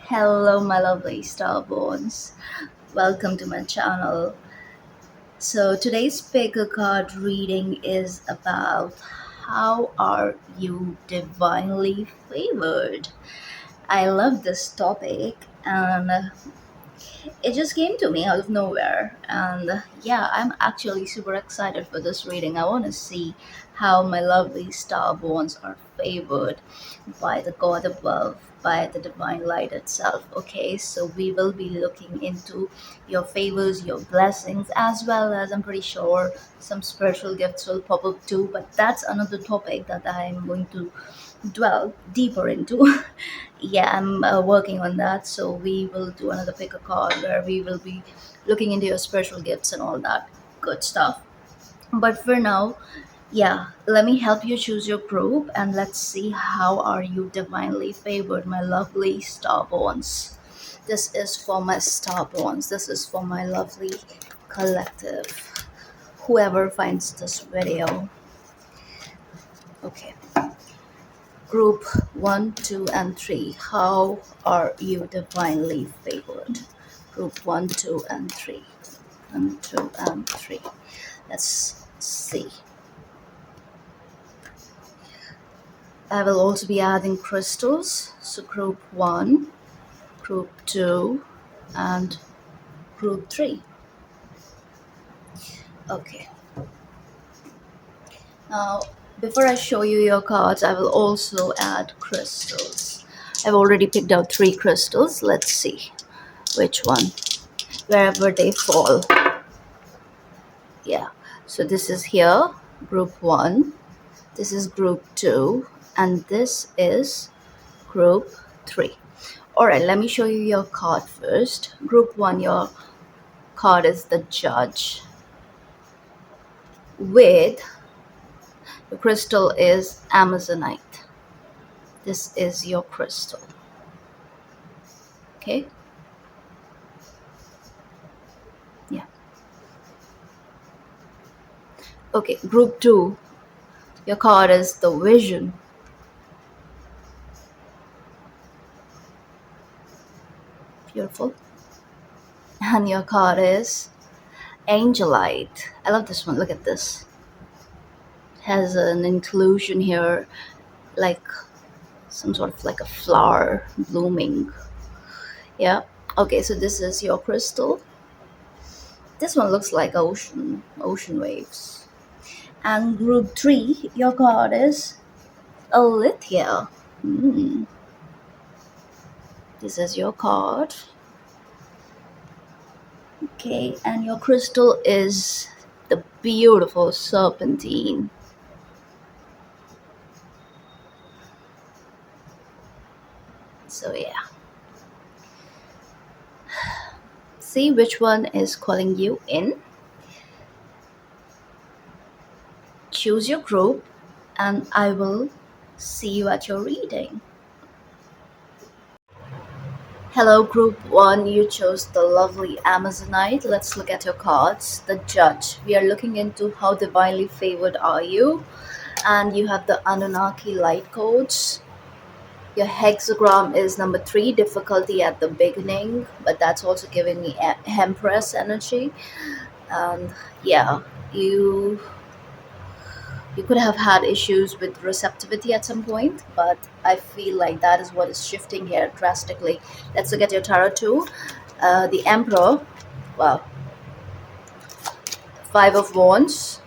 Hello, my lovely starborns. Welcome to my channel. So, today's picker card reading is about how are you divinely favored? I love this topic, and it just came to me out of nowhere. And yeah, I'm actually super excited for this reading. I want to see how my lovely starborns are favored by the God above, by the divine light itself. Okay, so we will be looking into your favors, your blessings, as well as I'm pretty sure some spiritual gifts will pop up too. But that's another topic that I'm going to dwell deeper into. Yeah, I'm working on that. So we will do another pick a card where we will be looking into your spiritual gifts and all that good stuff. But for now, yeah, let me help you choose your group and let's see how are you divinely favored, my lovely starborns. This is for my starborns. This is for my lovely collective. Whoever finds this video. Okay. Group 1, 2, and 3. How are you divinely favored? Group 1, 2, and 3. 1, 2, and 3. Let's see. I will also be adding crystals. So, group 1, group 2, and group 3. Okay. Now, before I show you your cards, I will also add crystals. I've already picked out 3 crystals. Let's see which one, wherever they fall. Yeah, so this is here, group 1, this is group 2, and this is group 3. All right, let me show you your card first. Group 1, your card is the Judge, with the crystal is Amazonite. This is your crystal. Okay. Yeah. Okay, group 2, your card is the Vision. Beautiful. And your card is Angelite. I love this one. Look at this. Has an inclusion here, like some sort of like a flower blooming. Yeah. Okay, so this is your crystal. This one looks like ocean waves. And group 3, your card is Alithia. Hmm. This is your card. Okay, and your crystal is the beautiful serpentine. So yeah. See which one is calling you in. Choose your group and I will see you at your reading. Hello, group 1. You chose the lovely Amazonite. Let's look at your cards. The Judge. We are looking into how divinely favored are you. And you have the Anunnaki light codes. Your hexagram is number 3, difficulty at the beginning, but that's also giving me Empress energy. And yeah, you could have had issues with receptivity at some point, but I feel like that is what is shifting here drastically. Let's look at your tarot too. The Emperor, wow, 5 of Wands,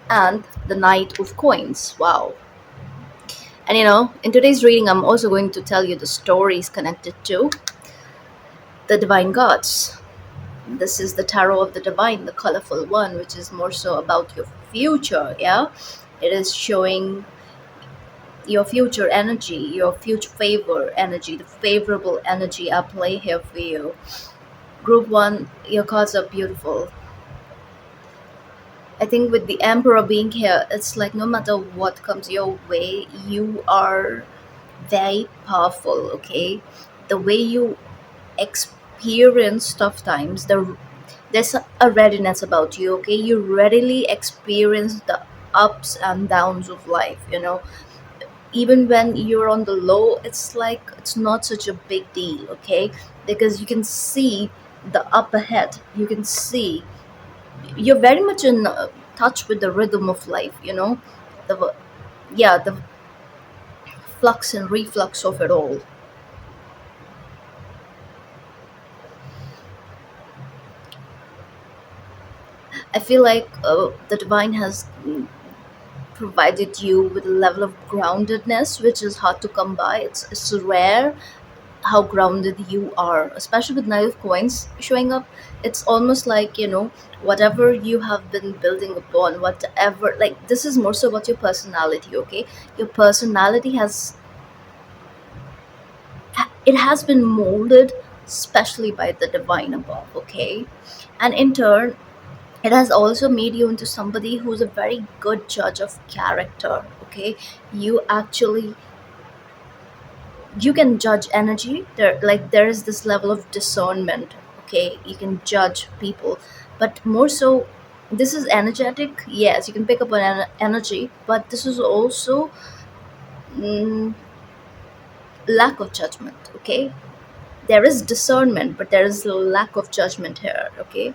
and the Knight of Coins. Wow. And in today's reading, I'm also going to tell you the stories connected to the divine gods. This is the tarot of the divine, the colorful one, which is more so about your future. Yeah, it is showing your future energy, your future favor energy, the favorable energy at play here for you. Group 1, your cards are beautiful. I think with the Emperor being here, it's like no matter what comes your way, you are very powerful. Okay, the way you experience tough times, there's a readiness about you. Okay, you readily experience the ups and downs of life. even when you're on the low, it's like it's not such a big deal, okay? Because you can see the up ahead, you can see you're very much in touch with the rhythm of life, the yeah, the flux and reflux of it all. I feel like the divine has provided you with a level of groundedness which is hard to come by. It's rare how grounded you are, especially with Nine of Coins showing up. It's almost like, whatever you have been building upon, whatever, like, this is more so about your personality, okay? Your personality it has been molded especially by the divine above, okay? And in turn, it has also made you into somebody who's a very good judge of character, okay? You actually, you can judge energy there, like there is this level of discernment, okay? You can judge people, but more so, this is energetic. Yes, you can pick up on energy, but this is also mm, lack of judgment, okay? There is discernment, but there is a lack of judgment here, okay?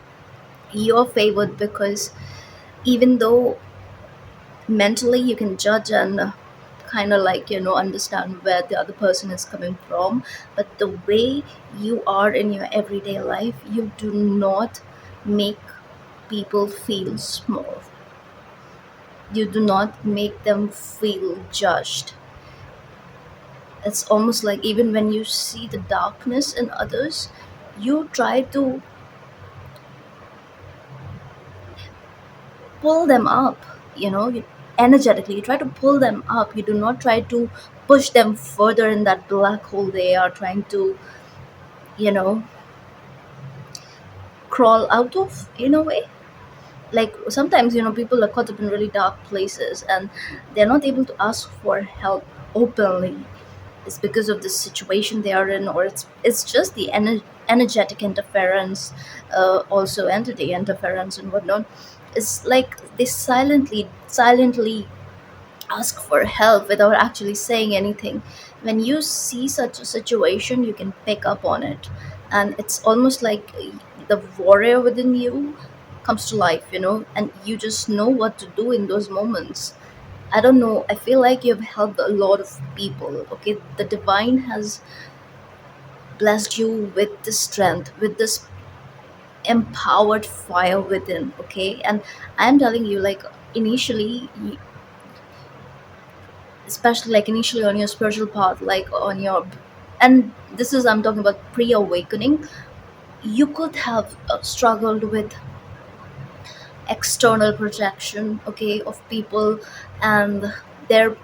You're favored because even though mentally you can judge and kind of like, understand where the other person is coming from, but the way you are in your everyday life, you do not make people feel small. You do not make them feel judged. It's almost like even when you see the darkness in others, you try to pull them up, energetically you try to pull them up. You do not try to push them further in that black hole they are trying to, you know crawl out of, in a way. Like sometimes, people are caught up in really dark places and they're not able to ask for help openly. It's because of the situation they are in, or it's just the energetic interference, also entity interference and whatnot. It's like they silently ask for help without actually saying anything. When you see such a situation, you can pick up on it, and it's almost like the warrior within you comes to life, and you just know what to do in those moments. I don't know, I feel like you've helped a lot of people, okay? The divine has blessed you with this strength, with this empowered fire within, okay? And I'm telling you, like, initially, especially like initially on your spiritual path, like on your, and this is, I'm talking about pre-awakening, you could have struggled with external projection, okay, of people and their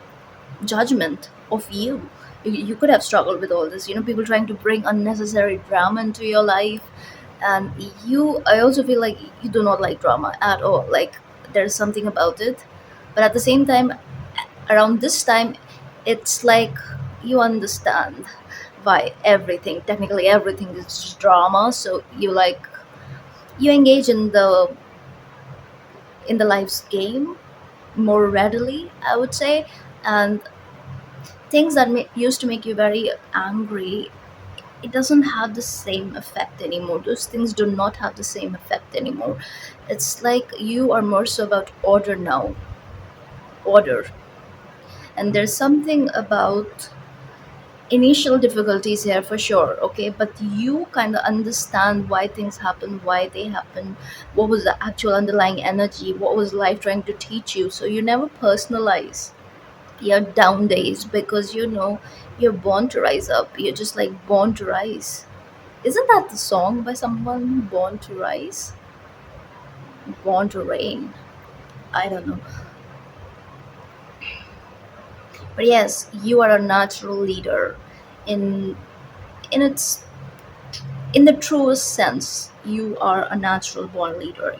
judgment of you. You could have struggled with all this, people trying to bring unnecessary drama into your life. And I also feel like you do not like drama at all, like there's something about it. But at the same time, around this time, it's like you understand why everything, technically everything, is just drama. So you engage in the life's game more readily, I would say. And things that used to make you very angry, it doesn't have the same effect anymore. Those things do not have the same effect anymore. It's like you are more so about order now. Order. And there's something about initial difficulties here for sure, okay? But you kind of understand why things happen, why they happen, what was the actual underlying energy, what was life trying to teach you. So you never personalize your down days, because you're born to rise up. You're just like born to rise. Isn't that the song by someone? Born to rise, born to reign. I don't know. But yes, you are a natural leader in its, in the truest sense. You are a natural born leader.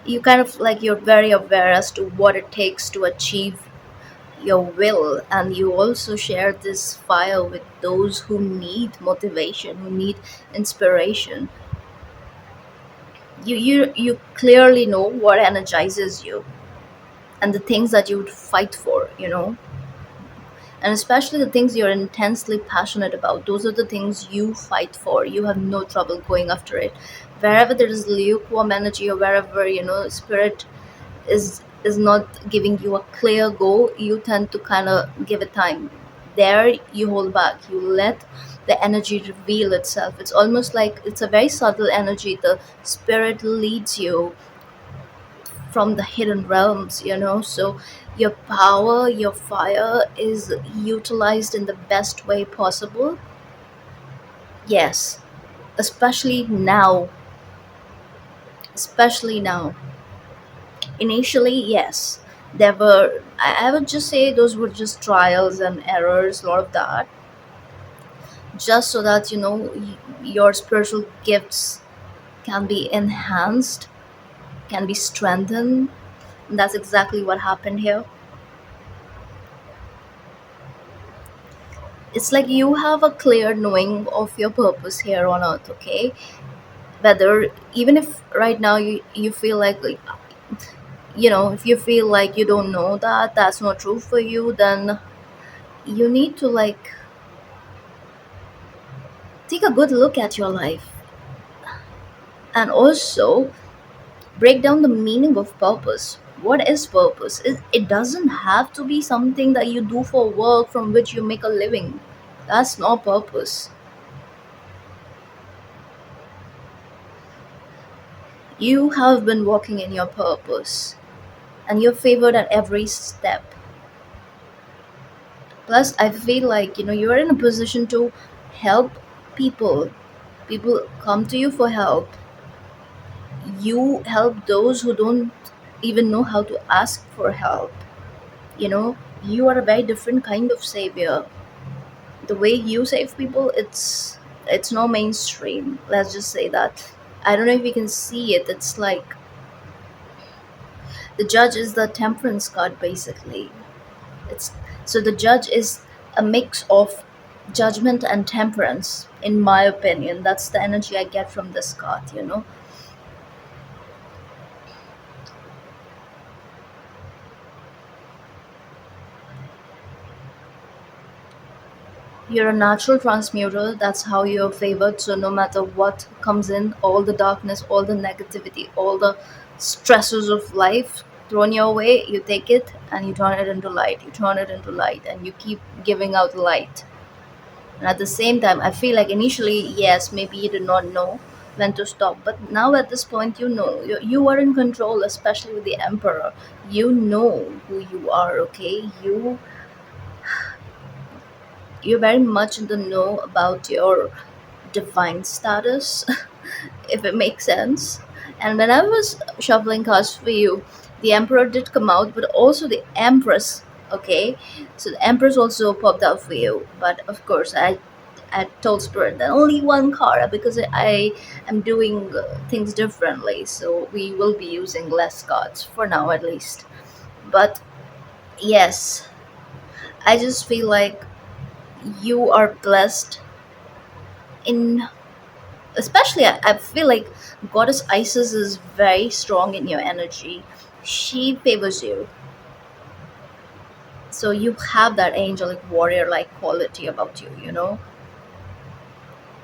You kind of like, you're very aware as to what it takes to achieve your will, and you also share this fire with those who need motivation, who need inspiration. You clearly know what energizes you. and the things that you would fight for, and especially the things you're intensely passionate about. Those are the things you fight for. You have no trouble going after it. Wherever there is lukewarm energy, or wherever spirit is not giving you a clear go, you tend to kind of give it time. There you hold back, you let the energy reveal itself. It's almost like it's a very subtle energy. The spirit leads you from the hidden realms, so your power, your fire is utilized in the best way possible. Yes, especially now. Especially now. Initially, yes, there were, I would just say those were just trials and errors, a lot of that, just so that your spiritual gifts can be enhanced, can be strengthened. And that's exactly what happened here. It's like you have a clear knowing of your purpose here on earth, okay? Whether, even if right now you feel like if you feel like you don't know that that's not true for you, then you need to take a good look at your life, and also break down the meaning of purpose. What is purpose? It doesn't have to be something that you do for work from which you make a living. That's not purpose. You have been walking in your purpose, and you're favored at every step. Plus, I feel like you're in a position to help people. People come to you for help. You help those who don't even know how to ask for help. You are a very different kind of savior. The way you save people, it's no mainstream, let's just say that. I don't know if you can see it. It's like the judge is the temperance card, basically. It's So the judge is a mix of judgment and temperance, in my opinion. That's the energy I get from this card. You're a natural transmuter. That's how you're favored. So no matter what comes in, all the darkness, all the negativity, all the stresses of life thrown your way, you take it and you turn it into light. You turn it into light, and you keep giving out light. And at the same time, I feel like initially, yes, maybe you did not know when to stop, but now at this point, you are in control, especially with the Emperor. You know who you are, okay? You're very much in the know about your divine status, if it makes sense. And when I was shuffling cards for you, the Emperor did come out, but also the Empress. Okay, so the Empress also popped out for you, but of course I told Spirit that only one card, because I am doing things differently, so we will be using less cards for now, at least. But yes, I just feel like you are blessed in, especially I feel like Goddess Isis is very strong in your energy. She favors you, so you have that angelic warrior like quality about you. You're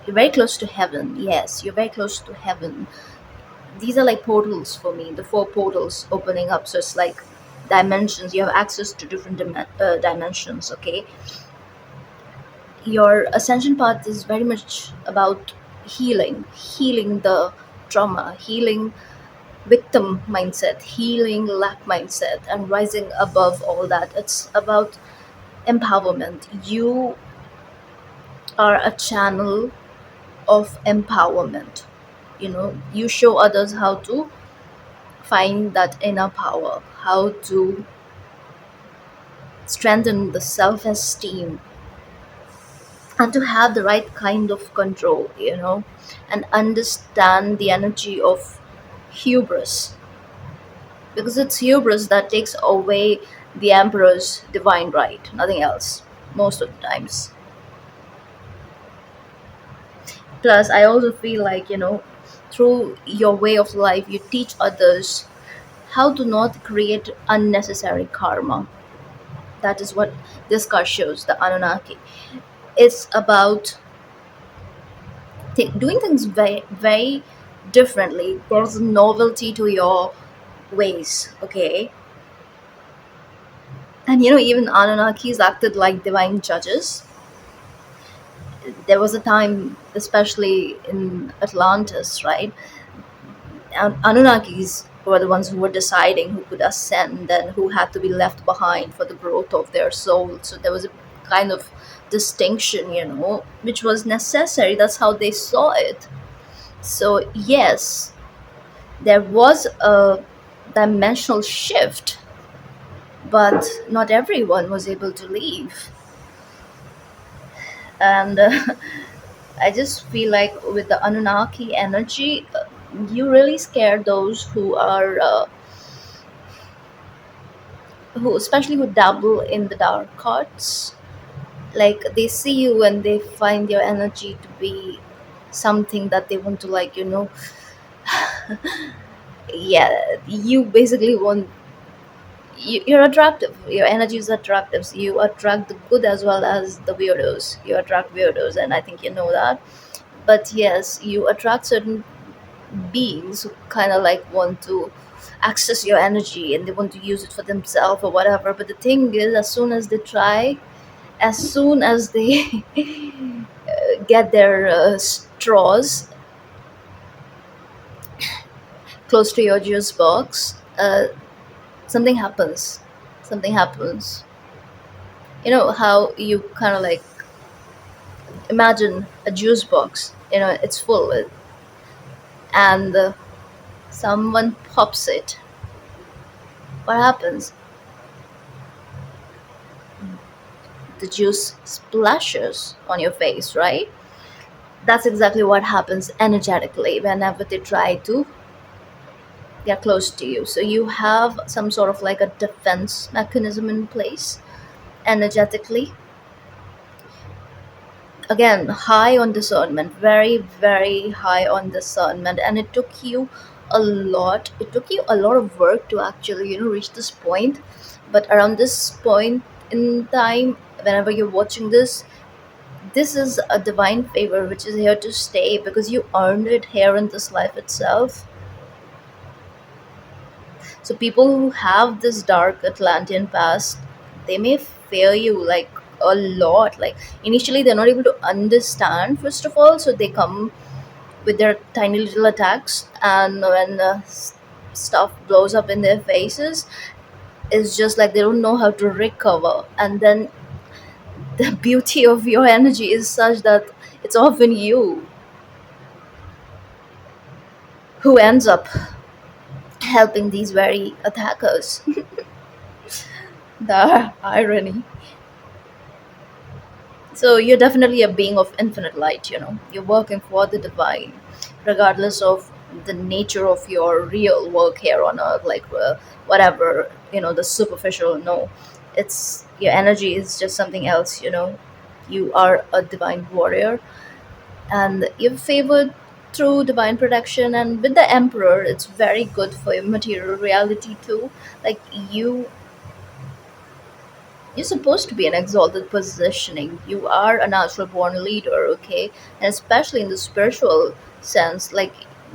very close to heaven. Yes, you're very close to heaven. These are like portals for me, the four portals opening up. So it's like dimensions. You have access to different dimensions, okay? Your ascension path is very much about healing the trauma, healing victim mindset, healing lack mindset, and rising above all that. It's about empowerment. You are a channel of empowerment. You show others how to find that inner power, how to strengthen the self esteem, and to have the right kind of control, and understand the energy of hubris, because it's hubris that takes away the emperor's divine right, nothing else, most of the times. Plus, I also feel like through your way of life, you teach others how to not create unnecessary karma. That is what this card shows, the Anunnaki. It's about doing things very, very differently. There's novelty to your ways, okay? And even Anunnakis acted like divine judges. There was a time, especially in Atlantis, right? Anunnakis were the ones who were deciding who could ascend and who had to be left behind for the growth of their soul. So there was a kind of distinction, which was necessary. That's how they saw it. So, yes, there was a dimensional shift, but not everyone was able to leave. And I just feel like with the Anunnaki energy, you really scare those who especially who dabble in the dark arts. Like they see you and they find your energy to be something that they want to, like, yeah, you basically want, you're attractive, your energy is attractive, so you attract the good as well as the weirdos. You attract weirdos, and I think you know that. But yes, you attract certain beings who kind of like want to access your energy and they want to use it for themselves or whatever. But the thing is, as soon as they get their straws close to your juice box, something happens. Something happens. You know how you kind of like imagine a juice box. It's full with, and someone pops it. What happens? The juice splashes on your face, right? That's exactly what happens energetically whenever they try to get close to you. So you have some sort of like a defense mechanism in place energetically. Again, high on discernment, very, very high on discernment. And it took you a lot of work to actually, reach this point. But around this point in time, whenever you're watching this is a divine favor which is here to stay because you earned it here in this life itself. So people who have this dark Atlantean past, they may fear you like a lot. Like initially they're not able to understand first of all, so they come with their tiny little attacks, and when stuff blows up in their faces, it's just like they don't know how to recover. And then the beauty of your energy is such that it's often you who ends up helping these very attackers. The irony. So you're definitely a being of infinite light, You're working for the divine, regardless of the nature of your real work here on earth, like whatever, the superficial, no. It's your energy is just something else, You are a divine warrior, and you're favored through divine protection. And with the emperor, it's very good for your material reality too. Like you're supposed to be an exalted positioning. You are a natural born leader, okay? And especially in the spiritual sense, like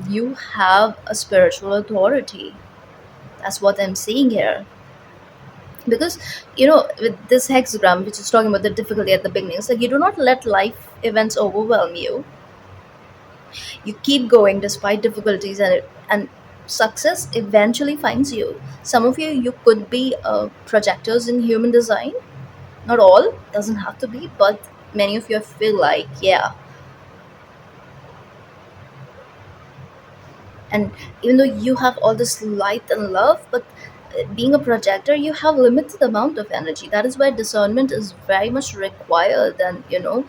you have a spiritual authority. That's what I'm seeing here. Because, with this hexagram, which is talking about the difficulty at the beginning, it's like you do not let life events overwhelm you. You keep going despite difficulties, and success eventually finds you. Some of you could be projectors in human design. Not all, doesn't have to be, but many of you feel like, yeah. And even though you have all this light and love, but being a projector, you have limited amount of energy. That is why discernment is very much required. And you know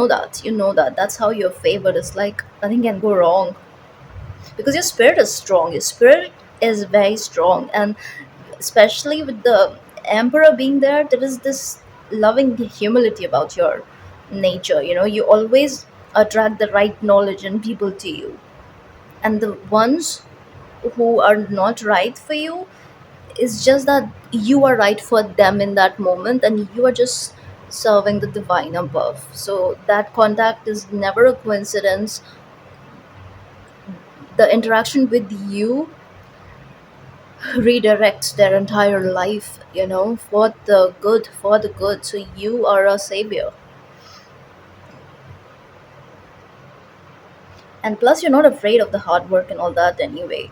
that that's how your favor is. Like nothing can go wrong because your spirit is strong. Your spirit is very strong, and especially with the emperor being there, there is this loving humility about your nature. You always attract the right knowledge and people to you, and the ones who are not right for you. It's just that you are right for them in that moment, and you are just serving the divine above. So that contact is never a coincidence. The interaction with you redirects their entire life, for the good, for the good. So you are a savior. And plus, you're not afraid of the hard work and all that anyway.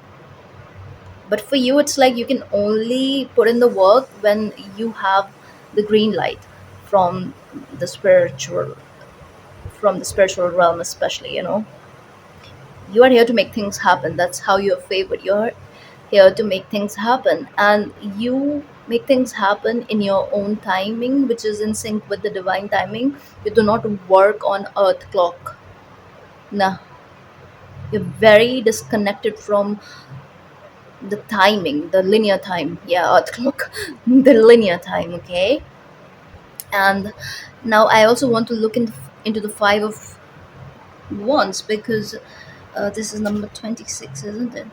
But for you, it's like you can only put in the work when you have the green light from the spiritual from the spiritual realm, especially. You are here to make things happen. That's how you're favored. You're here to make things happen, and you make things happen in your own timing, which is in sync with the divine timing. You do not work on earth clock. Nah, you're very disconnected from the timing, the linear time. Yeah, earth clock, the linear time. Okay. And now I also want to look into the five of wands, because this is number 26, isn't it?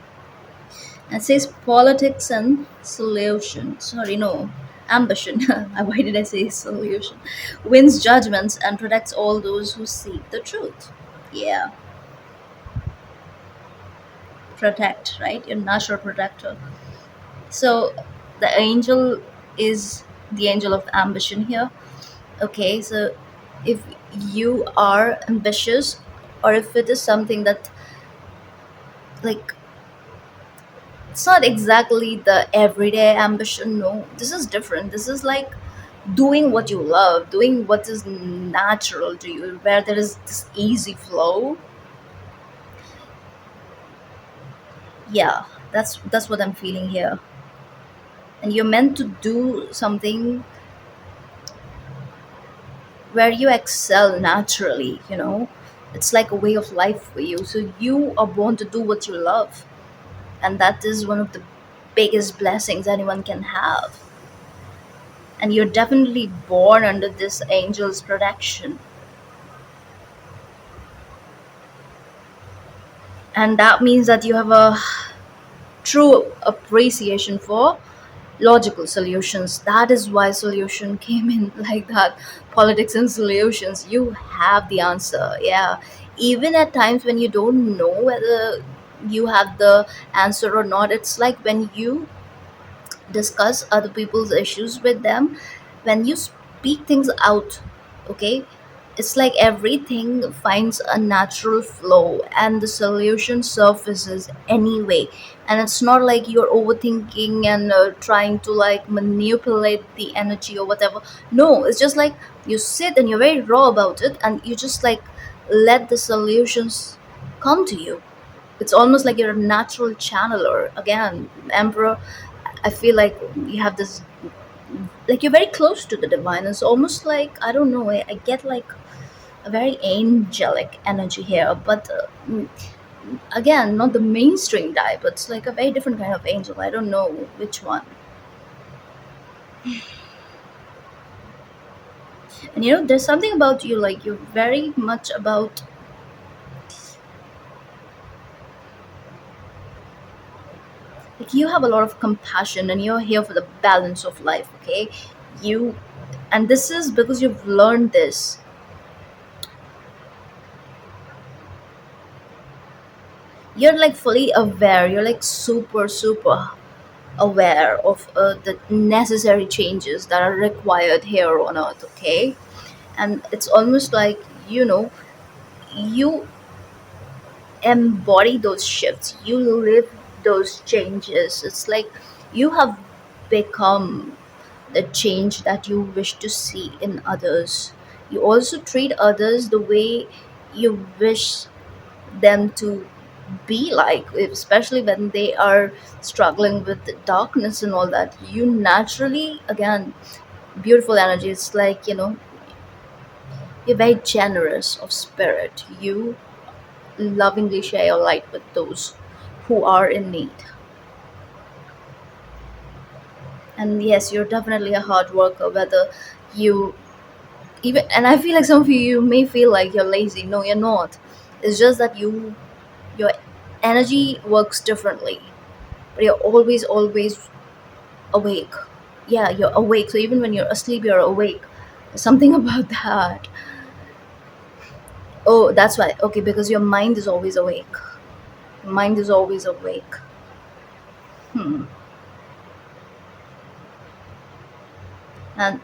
And it says politics and solution. Sorry, no, ambition. Why did I say solution? Wins judgments and protects all those who seek the truth. Yeah, protect, right? Your natural protector. So the angel is the angel of ambition here. Okay, so if you are ambitious, or if it is something that, like, it's not exactly the everyday ambition, no, this is different. This is like doing what you love, doing what is natural to you, where there is this easy flow. Yeah, that's what I'm feeling here. And you're meant to do something where you excel naturally, it's like a way of life for you. So you are born to do what you love, and that is one of the biggest blessings anyone can have. And you're definitely born under this angel's protection, and that means that you have a true appreciation for logical solutions. That is why solution came in like that. Politics and solutions, you have the answer. Yeah, even at times when you don't know whether you have the answer or not, it's like when you discuss other people's issues with them, when you speak things out, okay, it's like everything finds a natural flow and the solution surfaces anyway. And it's not like you're overthinking and trying to like manipulate the energy or whatever. No, it's just like you sit and you're very raw about it, and you just like let the solutions come to you. It's almost like you're a natural channeler. Again, emperor, I feel like you have this, like you're very close to the divine. It's almost like, I don't know, I get like a very angelic energy here, but again, not the mainstream type. It's like a very different kind of angel. I don't know which one. And there's something about you, like you're very much about, like you have a lot of compassion, and you're here for the balance of life. Okay, you, and this is because you've learned this. You're like fully aware. You're like super super aware of the necessary changes that are required here on earth. Okay, and it's almost like, you embody those shifts, you live those changes. It's like you have become the change that you wish to see in others. You also treat others the way you wish them to be like, especially when they are struggling with the darkness and all that. You naturally, again, beautiful energy. It's like, you're very generous of spirit. You lovingly share your light with those who are in need. And yes, you're definitely a hard worker, whether you even, and I feel like some of you may feel like you're lazy. No, you're not. It's just that your energy works differently. but you're always awake. Yeah, you're awake. So even when you're asleep, you're awake. Something about that. Oh, that's why. Okay, because your mind is always awake. Mind is always awake. Hmm. And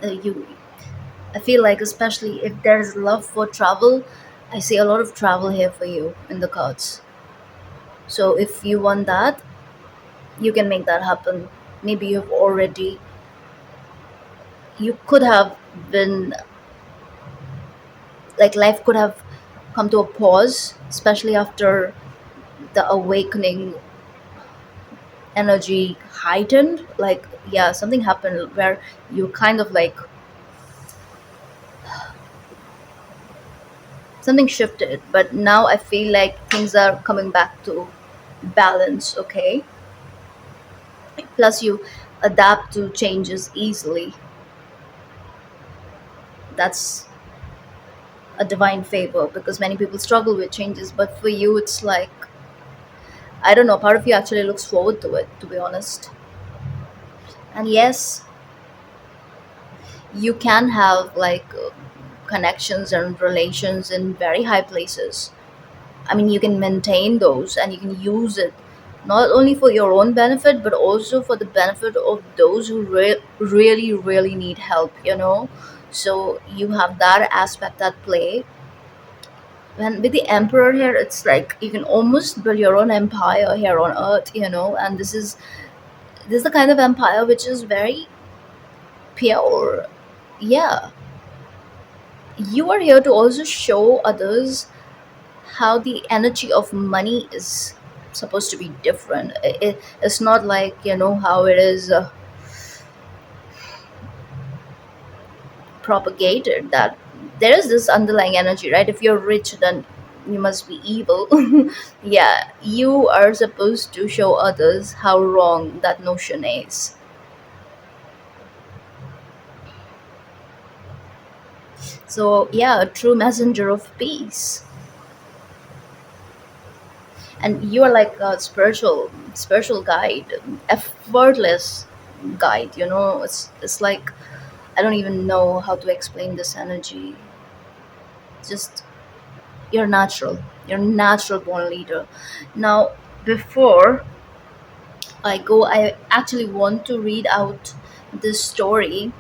I feel like, especially if there's love for travel, I see a lot of travel here for you in the cards. So if you want that, you can make that happen. Maybe you could have been, like, life could have come to a pause, especially after the awakening energy heightened. Like, yeah, something happened where you kind of like, something shifted, but now I feel like things are coming back to balance. Okay, plus you adapt to changes easily. That's a divine favor, because many people struggle with changes, but for you it's like, I don't know, part of you actually looks forward to it, to be honest. And yes, you can have like connections and relations in very high places. I mean, you can maintain those and you can use it not only for your own benefit but also for the benefit of those who really need help. So you have that aspect at play. And with the emperor here, it's like you can almost build your own empire here on earth. And this is the kind of empire which is very pure. Yeah, you are here to also show others how the energy of money is supposed to be different. It's not like, how it is propagated, that there is this underlying energy, right? If you're rich, then you must be evil. Yeah, you are supposed to show others how wrong that notion is. So yeah, a true messenger of peace. And you are like a spiritual guide, effortless guide. It's like, I don't even know how to explain this energy. Just, you're natural born leader. Now, before I go, I actually want to read out this story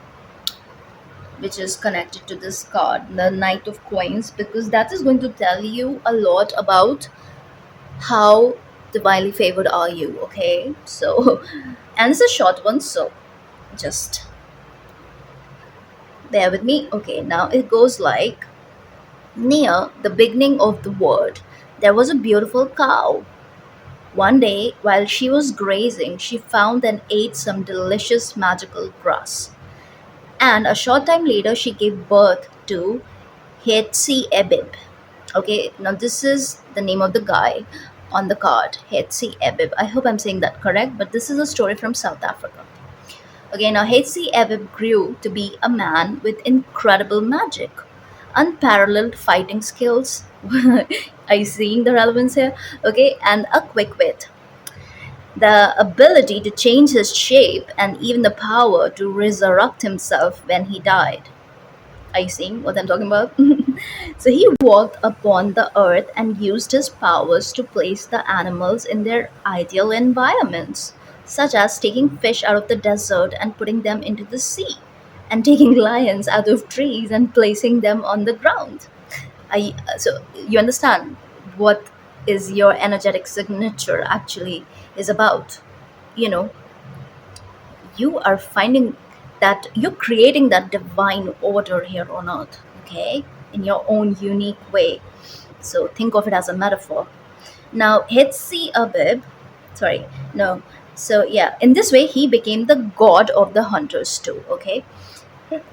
which is connected to this card, the Knight of Coins, because that is going to tell you a lot about how divinely favored are you. Okay, so and it's a short one, so just bear with me. Okay, now it goes like, near the beginning of the world, there was a beautiful cow. One day, while she was grazing, she found and ate some delicious magical grass. And a short time later, she gave birth to Hetzi Ebib. Okay, now this is the name of the guy on the card, Hetzi Ebib. I hope I'm saying that correct, but this is a story from South Africa. Okay, now Hetzi Ebib grew to be a man with incredible magic, unparalleled fighting skills. Are you seeing the relevance here? Okay, and a quick wit. The ability to change his shape and even the power to resurrect himself when he died. Are you seeing what I'm talking about? So he walked upon the earth and used his powers to place the animals in their ideal environments, such as taking fish out of the desert and putting them into the sea, and taking lions out of trees and placing them on the ground. So you understand what is your energetic signature actually is about. You know, you are finding that you're creating that divine order here on earth, okay, in your own unique way. So think of it as a metaphor. Now, Hetzi Abib, sorry, no. So yeah, in this way, he became the god of the hunters too. Okay.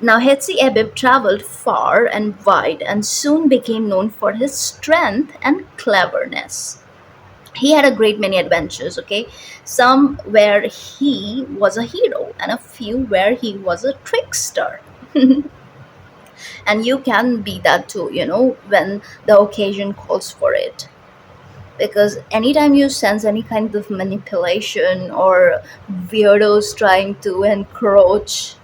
Now, Hetzi Abib traveled far and wide and soon became known for his strength and cleverness. He had a great many adventures. Okay, some where he was a hero and a few where he was a trickster. And you can be that too, when the occasion calls for it. because anytime you sense any kind of manipulation or weirdos trying to encroach,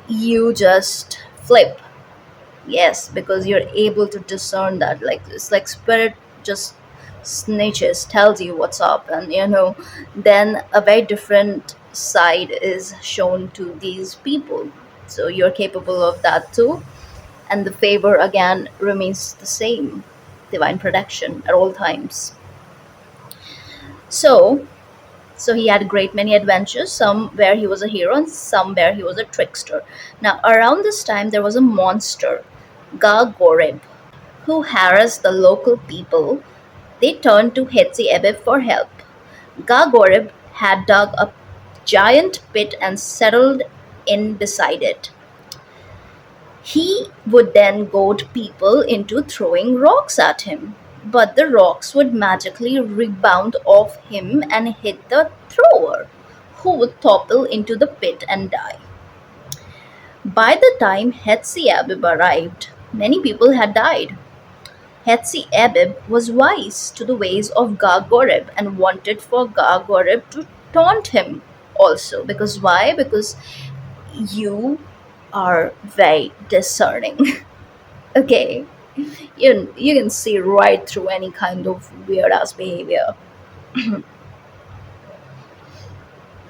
you just flip. Yes, because you're able to discern that. Like it's like spirit just snitches, tells you what's up, and then a very different side is shown to these people. So you're capable of that too, and the favor again remains the same, divine protection at all times. So, so he had a great many adventures, some where he was a hero and some where he was a trickster. Now, around this time, there was a monster, Gargorib, who harassed the local people. They turned to Hetzi for help. Gargorib had dug a giant pit and settled in beside it. He would then goad people into throwing rocks at him, but the rocks would magically rebound off him and hit the thrower, who would topple into the pit and die. By the time Hetziabib arrived, many people had died. Hetziabib was wise to the ways of Gargorib and wanted for Gargorib to taunt him also. Because why? Because you are very discerning. Okay, you can see right through any kind of weird ass behavior.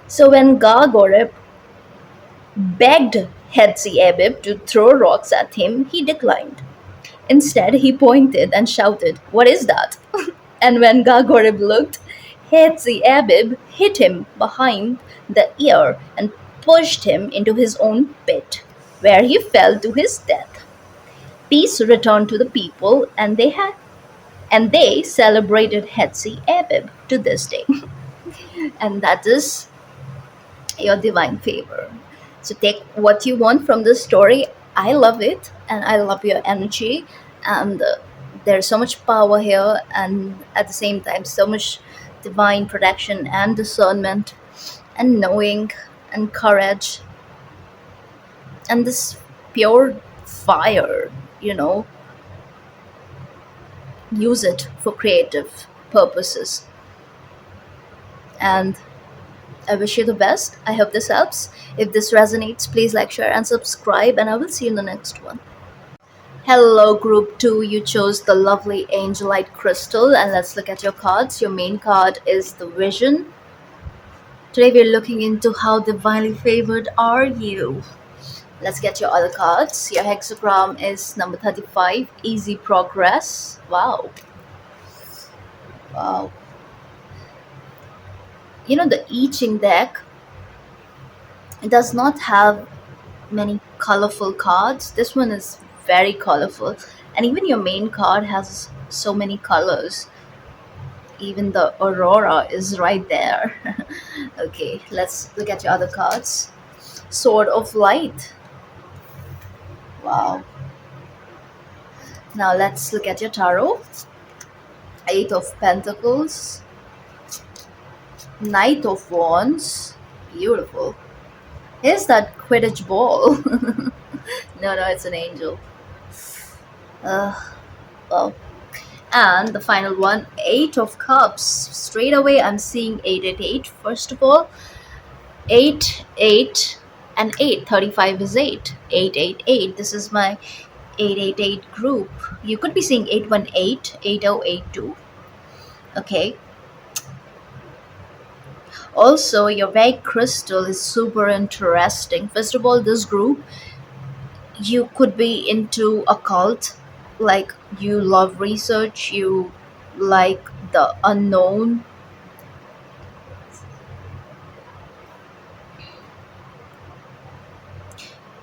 So when Gargoreb begged Hetzi to throw rocks at him, he declined. Instead, he pointed and shouted, "What is that?" And when Gargoreb looked, Hetzi hit him behind the ear and pushed him into his own pit, where he fell to his death. Peace returned to the people, and they celebrated Hetzi to this day. And that is your divine favor. So take what you want from this story. I love it, and I love your energy, and there's so much power here, and at the same time, so much divine protection and discernment, and knowing, and courage, and this pure fire. You know, use it for creative purposes. And I wish you the best. I hope this helps. If this resonates, please like, share, and subscribe, and I will see you in the next one. Hello, group 2. You chose the lovely Angelite Crystal, and let's look at your cards. Your main card is the Vision. Today, we're looking into how divinely favored are you. Let's get your other cards. Your hexagram is number 35, Easy Progress. Wow. Wow. The I Ching deck, it does not have many colorful cards. This one is very colorful, and even your main card has so many colors. Even the aurora is right there. Okay, let's look at your other cards. Sword of Light. Wow. Now let's look at your tarot. Eight of Pentacles, Knight of Wands. Beautiful. Here's that Quidditch ball. No, it's an angel. Uh, well, and the final one, Eight of Cups. Straight away, I'm seeing 888. First of all, 8, 8, and 8. 35 is 8. 888. This is my 888 group. You could be seeing 818, 8082. Okay. Also, your white crystal is super interesting. First of all, this group, you could be into occult, like you love research, you like the unknown,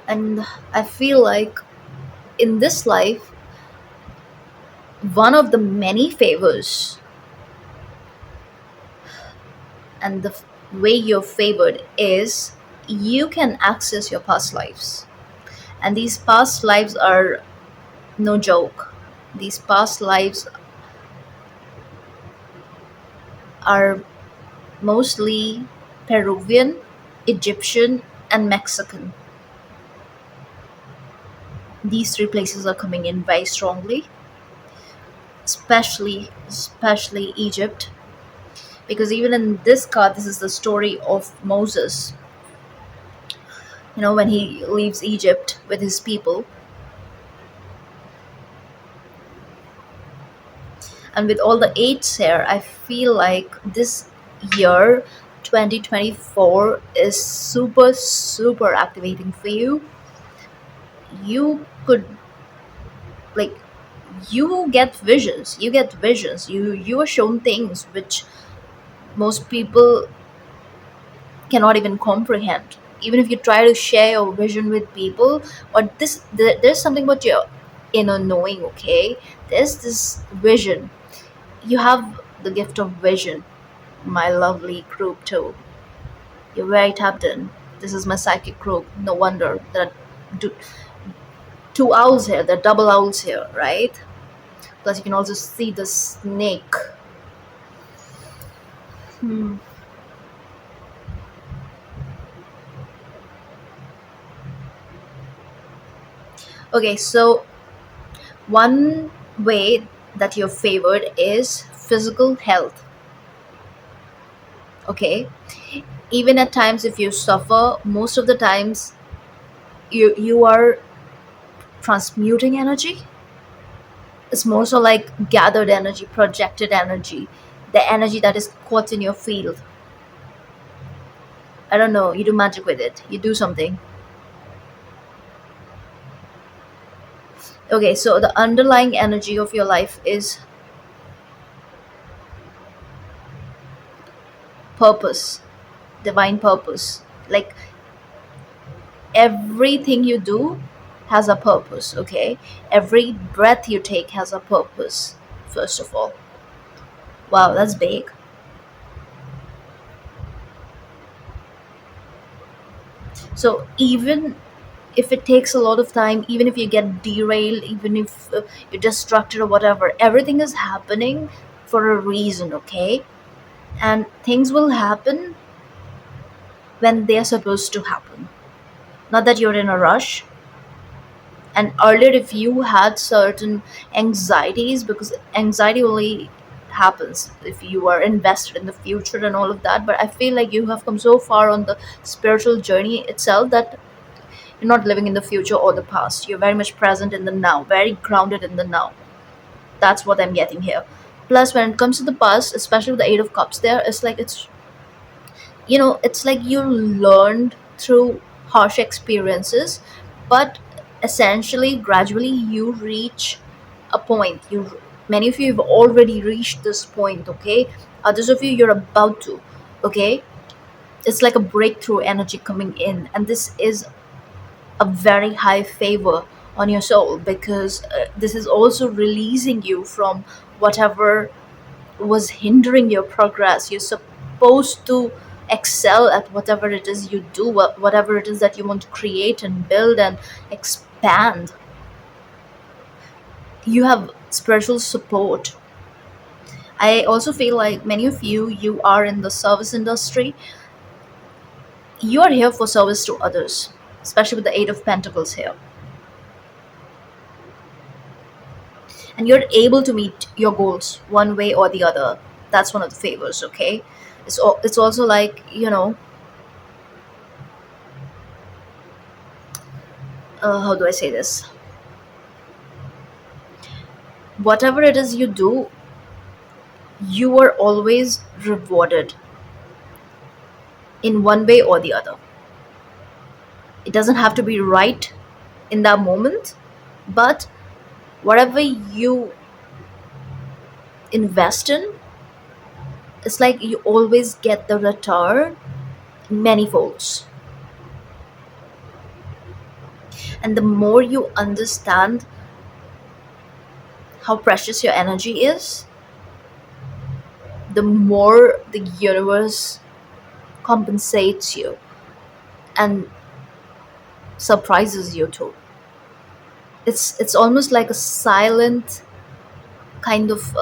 and I feel like in this life, one of the many favors and the way you're favored is you can access your past lives, and these past lives are no joke. These past lives are mostly Peruvian, Egyptian, and Mexican. These three places are coming in very strongly. especially Egypt, because even in this card, this is the story of Moses. When he leaves Egypt with his people, and with all the eights here, I feel like this year 2024 is super super activating for you. You could, like, you get visions, you are shown things which most people cannot even comprehend, even if you try to share your vision with people. Or there's something about your inner knowing, okay? There's this vision. You have the gift of vision, my lovely group too. You're very tapped in. This is my psychic group. No wonder there are two owls here, there are double owls here, right? Plus you can also see the snake. Hmm. Okay, so one way that you're favored is physical health. Okay, even at times if you suffer, most of the times you are transmuting energy. It's more so like gathered energy, projected energy, the energy that is caught in your field. I don't know, you do magic with it, you do something. Okay, so the underlying energy of your life is purpose, divine purpose. Like, everything you do has a purpose, okay? Every breath you take has a purpose, first of all. Wow, that's big. So even if it takes a lot of time, even if you get derailed, even if you're distracted or whatever, everything is happening for a reason, okay? And things will happen when they're supposed to happen. Not that you're in a rush. And earlier, if you had certain anxieties, because anxiety only happens if you are invested in the future and all of that, but I feel like you have come so far on the spiritual journey itself that you're not living in the future or the past. You're very much present in the now, very grounded in the now. That's what I'm getting here. Plus, when it comes to the past, especially with the Eight of Cups, there, it's like it's like you learned through harsh experiences, but essentially, gradually, you reach a point. Many of you have already reached this point, okay? Others of you, you're about to, okay? It's like a breakthrough energy coming in, and this is a very high favor on your soul, because this is also releasing you from whatever was hindering your progress. You're supposed to excel at whatever it is you do, whatever it is that you want to create and build and expand. You have spiritual support. I also feel like many of you are in the service industry. You are here for service to others, especially with the Eight of Pentacles here. And you're able to meet your goals one way or the other. That's one of the favors, okay? It's also like, how do I say this? Whatever it is you do, you are always rewarded in one way or the other. It doesn't have to be right in that moment, but whatever you invest in, it's like you always get the return in many folds. And the more you understand how precious your energy is, the more the universe compensates you and surprises you too. It's almost like a silent kind of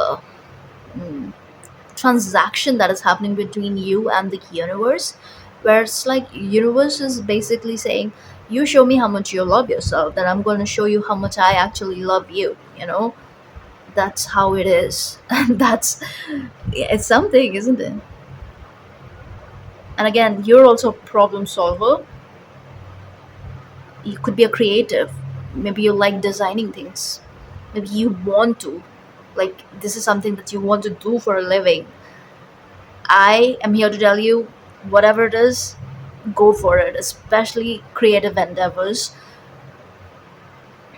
transaction that is happening between you and the universe, where it's like universe is basically saying, you show me how much you love yourself, then I'm going to show you how much I actually love you. That's how it is. And that's, it's something, isn't it? And again, you're also a problem solver. You could be a creative. Maybe you like designing things. Maybe you want to, like, this is something that you want to do for a living. I am here to tell you, whatever it is, go for it, especially creative endeavors.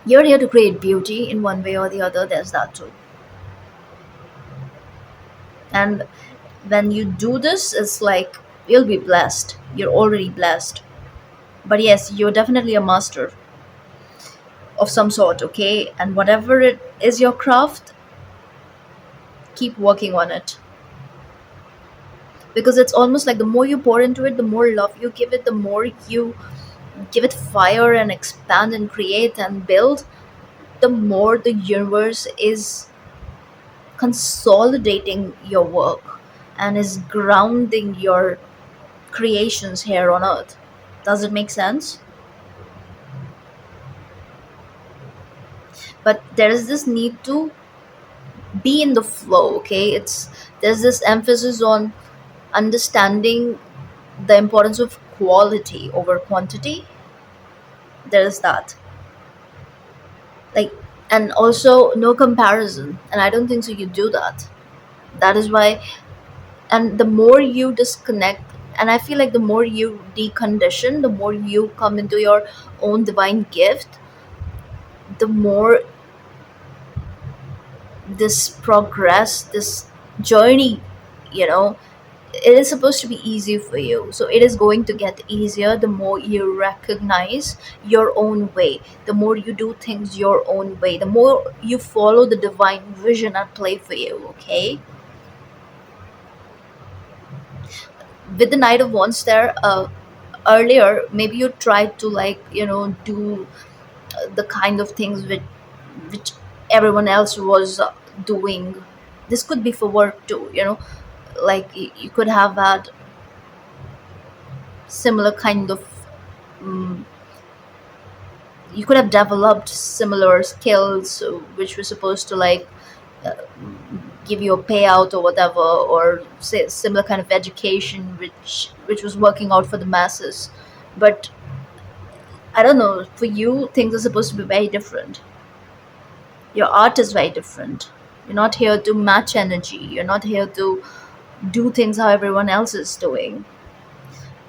You're here to create beauty in one way or the other, there's that too. And when you do this, it's like you'll be blessed. You're already blessed. But yes, you're definitely a master of some sort, okay? And whatever it is your craft, keep working on it. Because it's almost like the more you pour into it, the more love you give it, the more you give it fire and expand and create and build, the more the universe is consolidating your work and is grounding your creations here on earth. Does it make sense? But there is this need to be in the flow, okay? It's, there's this emphasis on understanding the importance of quality over quantity. There is that, like, and also no comparison, and I don't think so you do that. That is why, and the more you disconnect, and I feel like the more you decondition, the more you come into your own divine gift, the more this progress, this journey, you know, it is supposed to be easy for you, so it is going to get easier the more you recognize your own way, the more you do things your own way, the more you follow the divine vision at play for you, okay? With the Knight of Wands there, earlier maybe you tried to, like, do the kind of things which everyone else was doing. This could be for work too, like you could have had similar kind of, um, you could have developed similar skills, which were supposed to, like, uh, give you a payout or whatever, or say similar kind of education which was working out for the masses. But I don't know, for you things are supposed to be very different. Your art is very different. You're not here to match energy, you're not here to do things how everyone else is doing.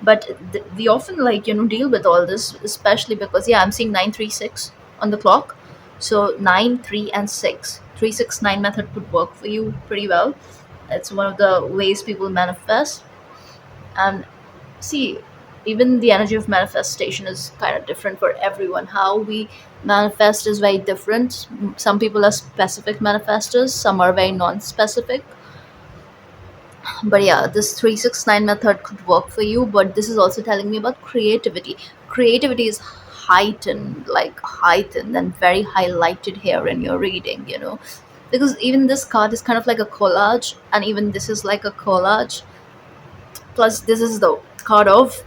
But we often, like, deal with all this, especially because, yeah, I'm seeing 936 on the clock. So 9, 3 and 6, 369 method could work for you pretty well. It's one of the ways people manifest. And see, even the energy of manifestation is kind of different for everyone. How we manifest is very different. Some people are specific manifestors, some are very non-specific. But yeah, this 369 method could work for you, but this is also telling me about creativity. Creativity is heightened, like heightened and very highlighted here in your reading, because even this card is kind of like a collage, and even this is like a collage. Plus this is the card of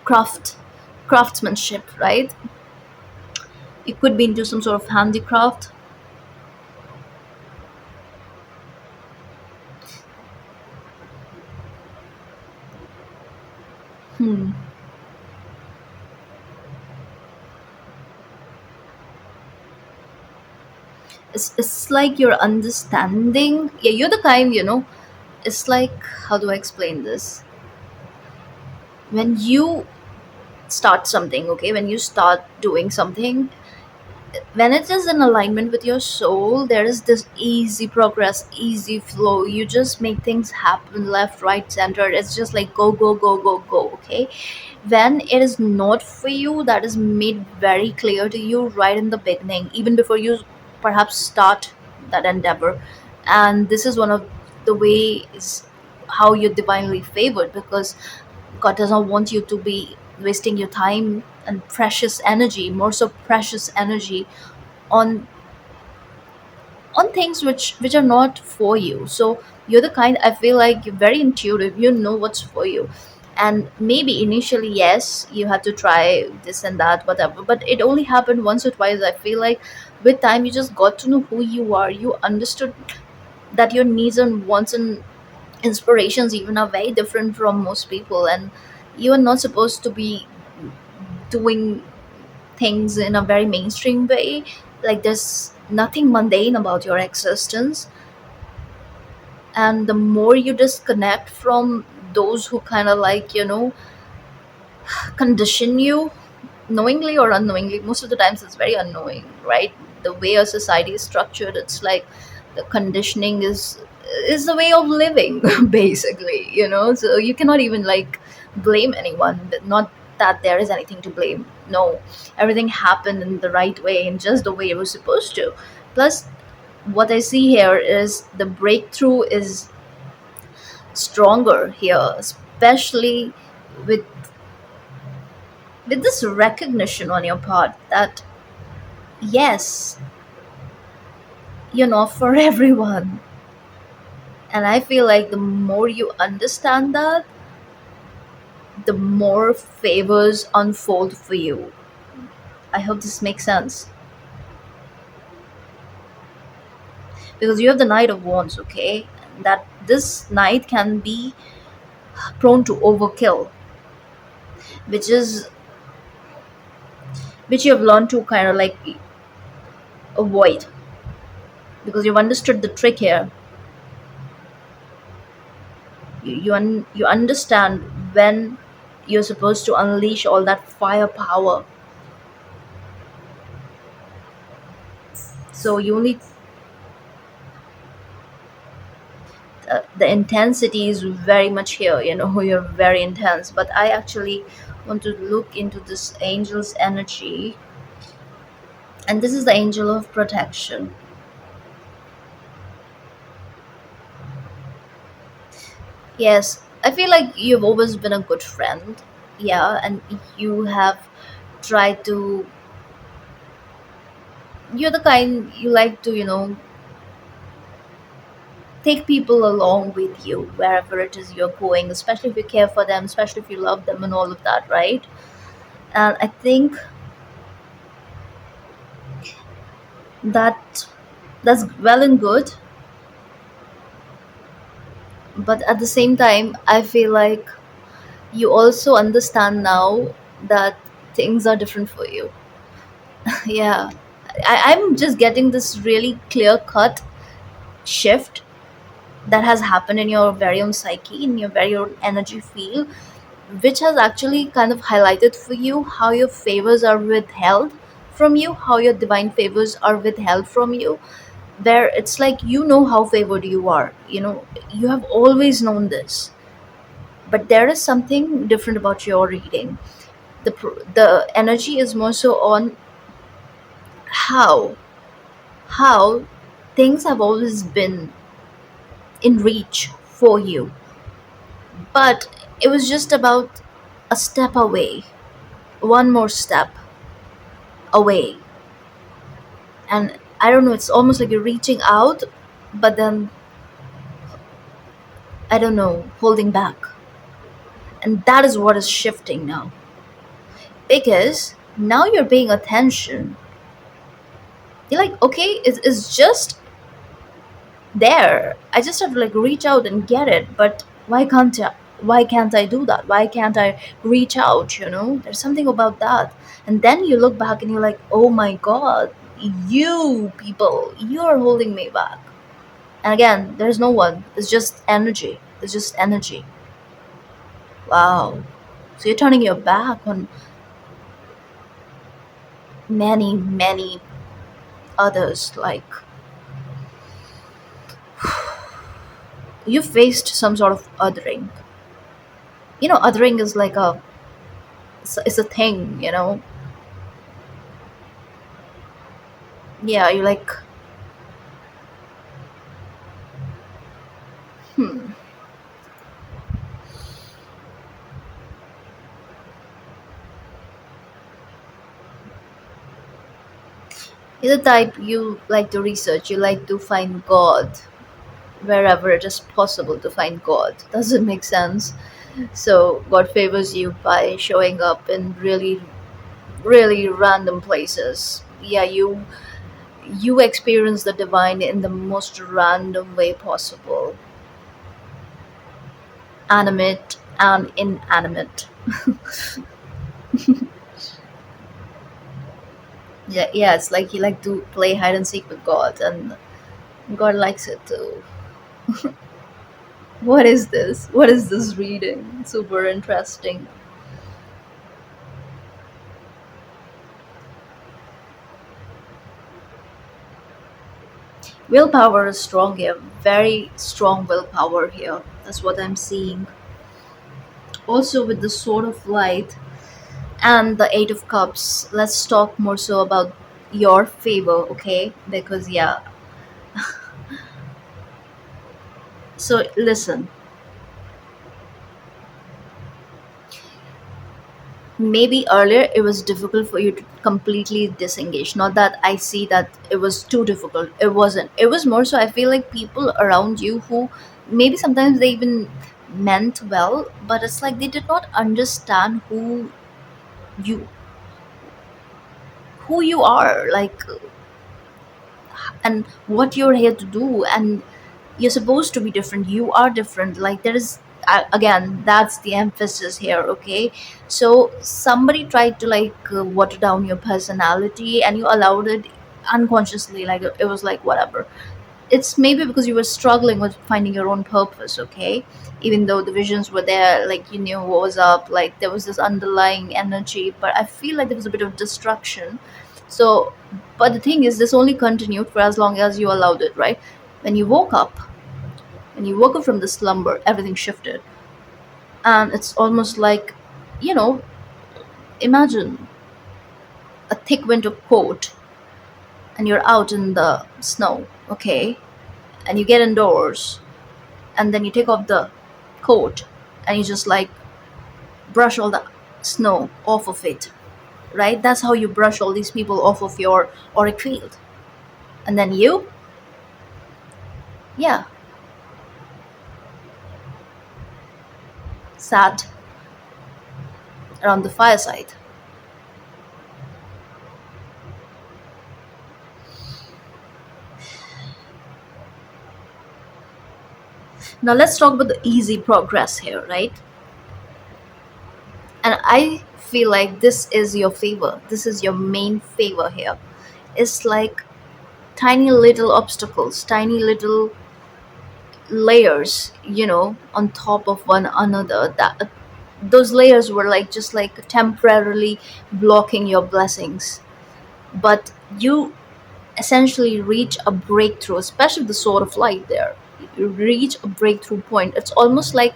craft, craftsmanship, right? You could be into some sort of handicraft. Hmm. It's like you're understanding, yeah, you're the kind, it's like, how do I explain this? When you start something, okay, when you start doing something, when it is in alignment with your soul, there is this easy progress, easy flow. You just make things happen left, right, center. It's just like go, go, go, go, go, okay? When it is not for you, that is made very clear to you right in the beginning, even before you perhaps start that endeavor. And this is one of the ways how you're divinely favored, because God does not want you to be wasting your time and precious energy, more so precious energy, on things which are not for you. So you're the kind, I feel like you're very intuitive, you know what's for you. And maybe initially, yes, you had to try this and that, whatever, but it only happened once or twice. I feel like with time you just got to know who you are. You understood that your needs and wants and inspirations even are very different from most people, and you are not supposed to be doing things in a very mainstream way. Like there's nothing mundane about your existence. And the more you disconnect from those who kind of like, condition you, knowingly or unknowingly, most of the times it's very unknowing, right? The way a society is structured, it's like the conditioning is the way of living basically, so you cannot even like blame anyone. Not that there is anything to blame, no. Everything happened in the right way, in just the way it was supposed to. Plus, what I see here is the breakthrough is stronger here, especially with this recognition on your part that yes, you're not for everyone. And I feel like the more you understand that, the more favors unfold for you. I hope this makes sense. Because you have the Knight of Wands, okay? That this knight can be prone to overkill, which is which you have learned to kind of like avoid, because you've understood the trick here. You understand when you're supposed to unleash all that firepower. So you only the intensity is very much here, you're very intense. But I actually want to look into this angel's energy, and this is the angel of protection. Yes, I feel like you've always been a good friend. Yeah, and you have tried to, you're the kind you like to, take people along with you wherever it is you're going, especially if you care for them, especially if you love them and all of that, right? And I think that that's well and good, but at the same time I feel like you also understand now that things are different for you. Yeah, I'm just getting this really clear cut shift that has happened in your very own psyche, in your very own energy field, which has actually kind of highlighted for you how your favors are withheld from you, how your divine favors are withheld from you, where it's like you know how favored you are, you have always known this. But there is something different about your reading. The energy is more so on how how things have always been in reach for you, but it was just about a step away, one more step away. And I don't know, it's almost like you're reaching out, but then, I don't know, holding back. And that is what is shifting now, because now you're paying attention. You're like, okay, it's just there. I just have to like reach out and get it. But why can't I do that? Why can't I reach out? There's something about that. And then you look back and you're like, oh my god, you people, you're holding me back. And again, there's no one. It's just energy. It's just energy. Wow. So you're turning your back on many, many others. Like, you faced some sort of othering. Othering is like it's a thing. Yeah, you're like, hmm. You're the type you like to research. You like to find God wherever it is possible to find God. Does it make sense? So God favors you by showing up in really, really random places. Yeah, you experience the divine in the most random way possible, animate and inanimate. Yeah, yeah, it's like you like to play hide and seek with God, and God likes it too. What is this? What is this reading? Super interesting. Willpower is strong here. Very strong willpower here. That's what I'm seeing. Also, with the Sword of Light and the Eight of Cups, let's talk more so about your favor, okay? Because, yeah. So, listen, maybe earlier it was difficult for you to completely disengage. Not that I see that it was too difficult. It wasn't. It was more so I feel like people around you who maybe sometimes they even meant well, but it's like they did not understand you who you are, like, and what you're here to do, and you're supposed to be different. You are different. Like, there is, again, that's the emphasis here, okay? So somebody tried to, like, water down your personality, and you allowed it unconsciously. Like, it was like whatever. It's maybe because you were struggling with finding your own purpose, okay? Even though the visions were there, like, you knew what was up, like there was this underlying energy, but I feel like there was a bit of destruction. So, but the thing is, this only continued for as long as you allowed it, right? When you woke up, when you woke up from the slumber, everything shifted. And it's almost like, you know, imagine a thick winter coat, and you're out in the snow, okay? And you get indoors, and then you take off the coat, and you just like brush all the snow off of it, right? That's how you brush all these people off of your auric field. And then you, yeah, sat around the fireside. Now let's talk about the easy progress here, right? And I feel like this is your favor. This is your main favor here. It's like tiny little obstacles, tiny little layers, on top of one another. That those layers were like just like temporarily blocking your blessings. But you essentially reach a breakthrough, especially the Sword of Light there. You reach a breakthrough point. It's almost like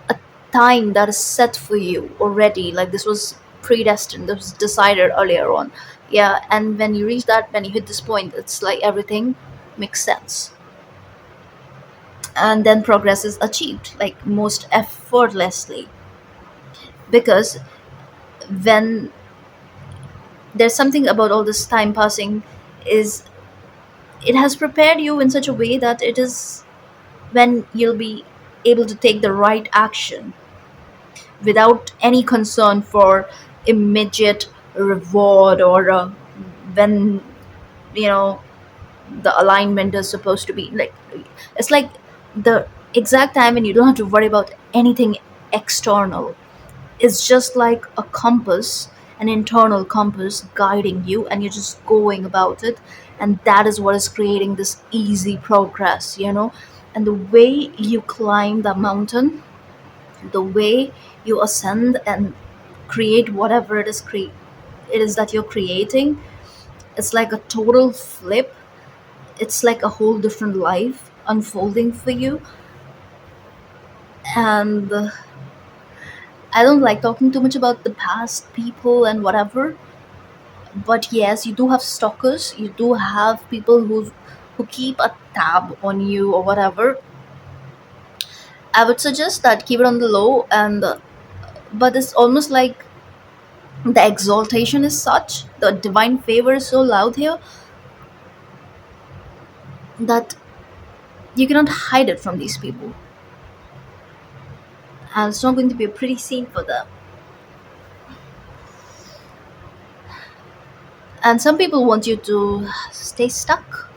a time that is set for you already. Like, this was predestined, this was decided earlier on. Yeah, and when you reach that, when you hit this point, it's like everything makes sense. And then progress is achieved, like most effortlessly. Because when there's something about all this time passing, is it has prepared you in such a way that it is when you'll be able to take the right action without any concern for immediate reward, or when you know the alignment is supposed to be like. It's like the exact time when you don't have to worry about anything external. It's just like a compass, an internal compass guiding you, and you're just going about it. And that is what is creating this easy progress. And the way you climb the mountain, the way you ascend and create whatever it is that you're creating, it's like a total flip. It's like a whole different life unfolding for you. And I don't like talking too much about the past people and whatever, but yes, you do have stalkers. You do have people who keep a tab on you or whatever. I would suggest that keep it on the low. And but it's almost like the exaltation is such, the divine favor is so loud here, that you cannot hide it from these people. and it's not going to be a pretty scene for them. And some people want you to stay stuck,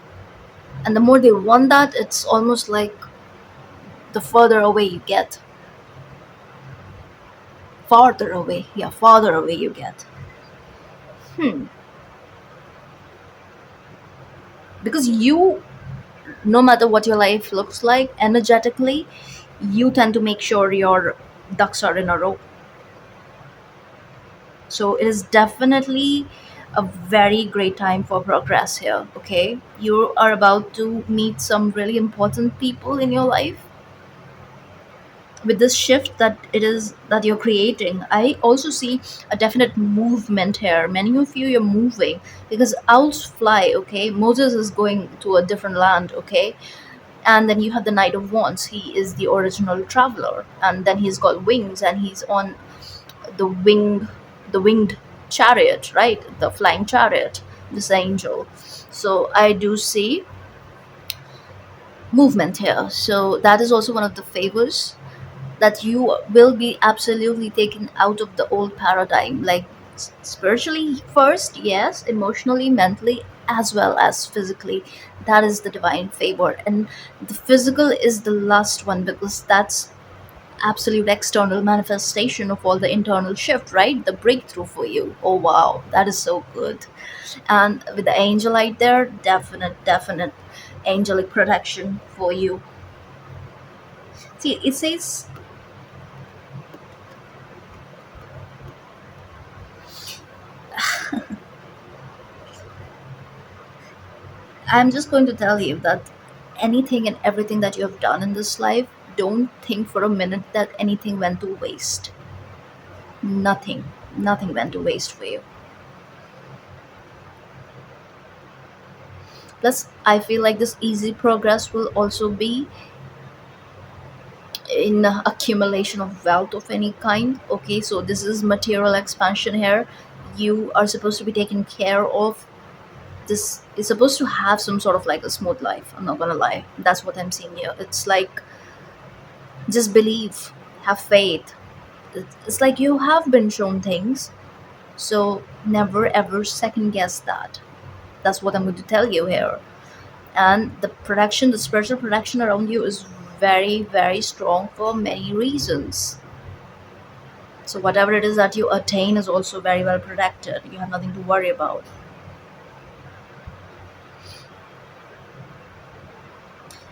and the more they want that, it's almost like the further away you get, farther away, yeah, farther away you get. Hmm. Because you, no matter what your life looks like energetically, you tend to make sure your ducks are in a row. So it is definitely a very great time for progress here. Okay, you are about to meet some really important people in your life. With this shift that it is that you're creating, I also see a definite movement here. Many of you, you're moving because owls fly. Okay, Moses is going to a different land. Okay, and then you have the Knight of Wands. He is the original traveler, and then he's got wings and he's on the winged chariot, right? The flying chariot, this angel. So I do see movement here. So that is also one of the favors, that you will be absolutely taken out of the old paradigm, like spiritually first, yes, emotionally, mentally, as well as physically. That is the divine favor, and the physical is the last one, because that's absolute external manifestation of all the internal shift, right? The breakthrough for you. Oh wow, that is so good. And with the angel light there, definite angelic protection for you. See, it says, I'm just going to tell you that anything and everything that you have done in this life, don't think for a minute that anything went to waste. Nothing went to waste for you. Plus, I feel like this easy progress will also be in accumulation of wealth of any kind. Okay, so this is material expansion here. You are supposed to be taken care of. This is supposed to have some sort of like a smooth life. I'm not gonna lie. That's what I'm seeing here. It's like, just believe, have faith. It's like you have been shown things, so never ever second guess that. That's what I'm going to tell you here. And the protection, the spiritual protection around you is very strong for many reasons. So whatever it is that you attain is also very well protected. You have nothing to worry about.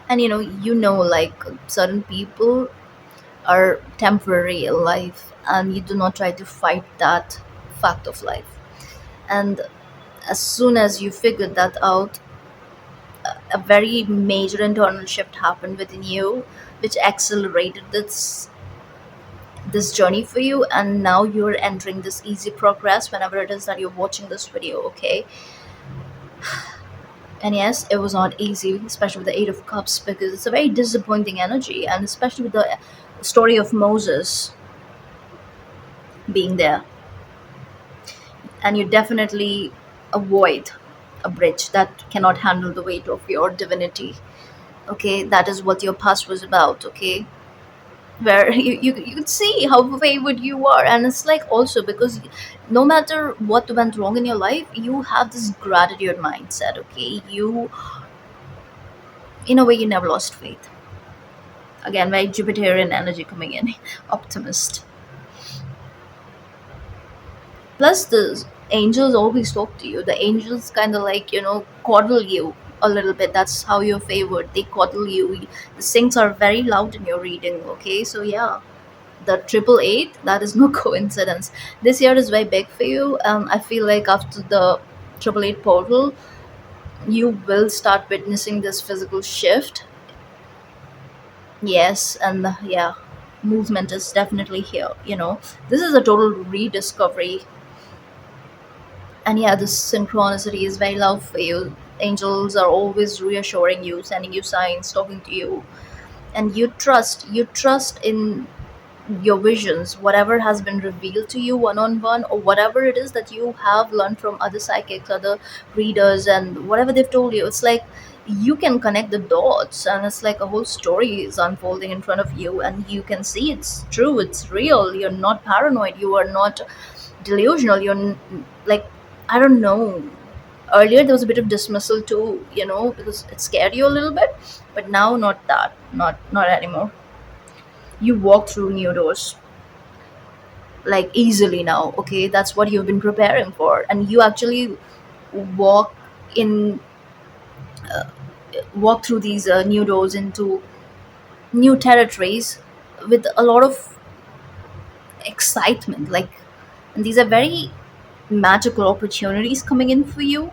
And like certain people are temporary in life, and you do not try to fight that fact of life. And as soon as you figured that out, a very major internal shift happened within you, which accelerated this journey for you, and now you're entering this easy progress whenever it is that you're watching this video. Okay, and yes, it was not easy, especially with the Eight of Cups, because it's a very disappointing energy, and especially with the story of Moses being there. And you definitely avoid a bridge that cannot handle the weight of your divinity. Okay, that is what your past was about. Okay, where you could see how favored you are, and it's like also because no matter what went wrong in your life, you have this gratitude mindset. Okay, you, in a way, you never lost faith. Again, very Jupiterian energy coming in. Optimist. Plus, the angels always talk to you. The angels kind of like, coddle you a little bit. That's how you're favored. They coddle you. The sings are very loud in your reading. Okay, so yeah, the triple eight, that is no coincidence. This year is very big for you. I feel like after the triple eight portal, you will start witnessing this physical shift. Yes, and yeah, movement is definitely here. This is a total rediscovery. And yeah, this synchronicity is very love for you. Angels are always reassuring you, sending you signs, talking to you, and you trust in your visions, whatever has been revealed to you one on one, or whatever it is that you have learned from other psychics, other readers, and whatever they've told you. It's like you can connect the dots, and it's like a whole story is unfolding in front of you, and you can see it's true, it's real. You're not paranoid, you are not delusional, like, I don't know. Earlier there was a bit of dismissal too, because it scared you a little bit, but now not that, not anymore. You walk through new doors like easily now. Okay, that's what you've been preparing for, and you actually walk in walk through these new doors into new territories with a lot of excitement, like, and these are very magical opportunities coming in for you.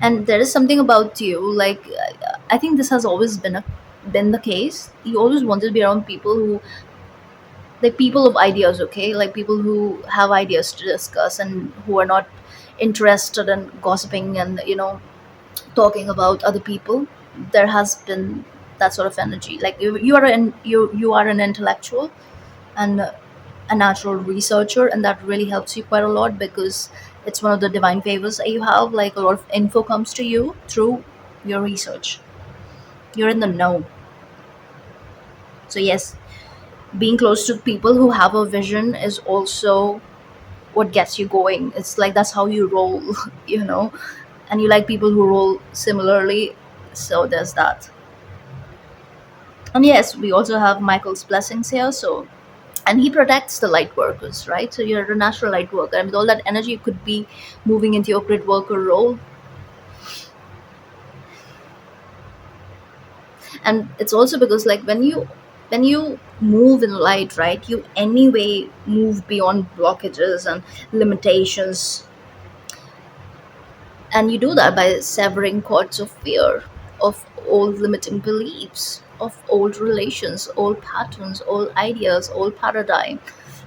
And there is something about you, like, I think this has always been the case. You always wanted to be around people who, like, people of ideas, okay, like people who have ideas to discuss and who are not interested in gossiping and talking about other people. There has been that sort of energy, like you are an intellectual and a natural researcher, and that really helps you quite a lot, because it's one of the divine favors that you have. Like, a lot of info comes to you through your research. You're in the know. So yes, being close to people who have a vision is also what gets you going. It's like that's how you roll, you know and you like people who roll similarly. So there's that. And yes, we also have Michael's blessings here. So, and he protects the light workers, right? So you're a natural light worker, and with all that energy you could be moving into your grid worker role. And it's also because, like, when you move in light, right, you anyway move beyond blockages and limitations. And you do that by severing cords of fear, of old limiting beliefs, of old relations, old patterns, old ideas, old paradigm,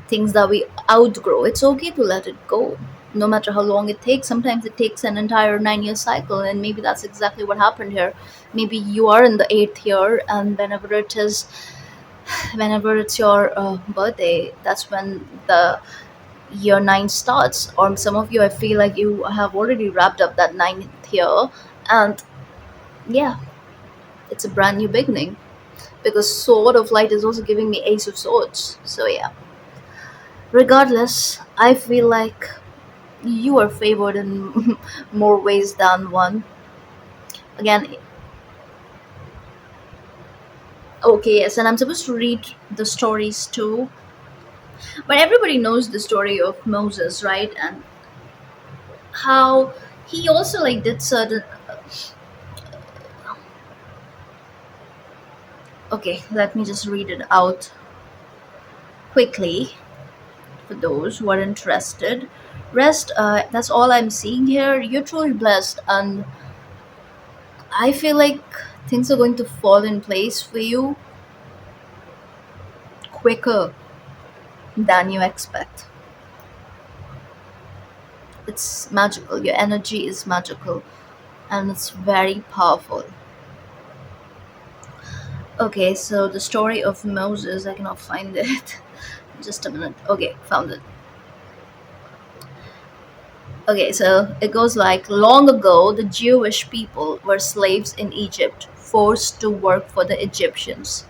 things that we outgrow. It's okay to let it go, no matter how long it takes. Sometimes it takes an entire 9 year cycle, and maybe that's exactly what happened here. Maybe you are in the eighth year, and whenever it's your birthday, that's when the year nine starts. Or some of you, I feel like you have already wrapped up that ninth year, and yeah, it's a brand new beginning, because Sword of Light is also giving me Ace of Swords. So yeah, regardless, I feel like you are favored in more ways than one. Again, okay, yes, and I'm supposed to read the stories too, but everybody knows the story of Moses, right? And how he also, like, did certain. Okay, let me just read it out quickly for those who are interested. Rest, that's all I'm seeing here. You're truly blessed, and I feel like things are going to fall in place for you quicker than you expect. It's magical. Your energy is magical, and it's very powerful. Okay, so the story of Moses, I cannot find it. Just a minute. Okay, found it. Okay, so it goes like, long ago, the Jewish people were slaves in Egypt, forced to work for the Egyptians.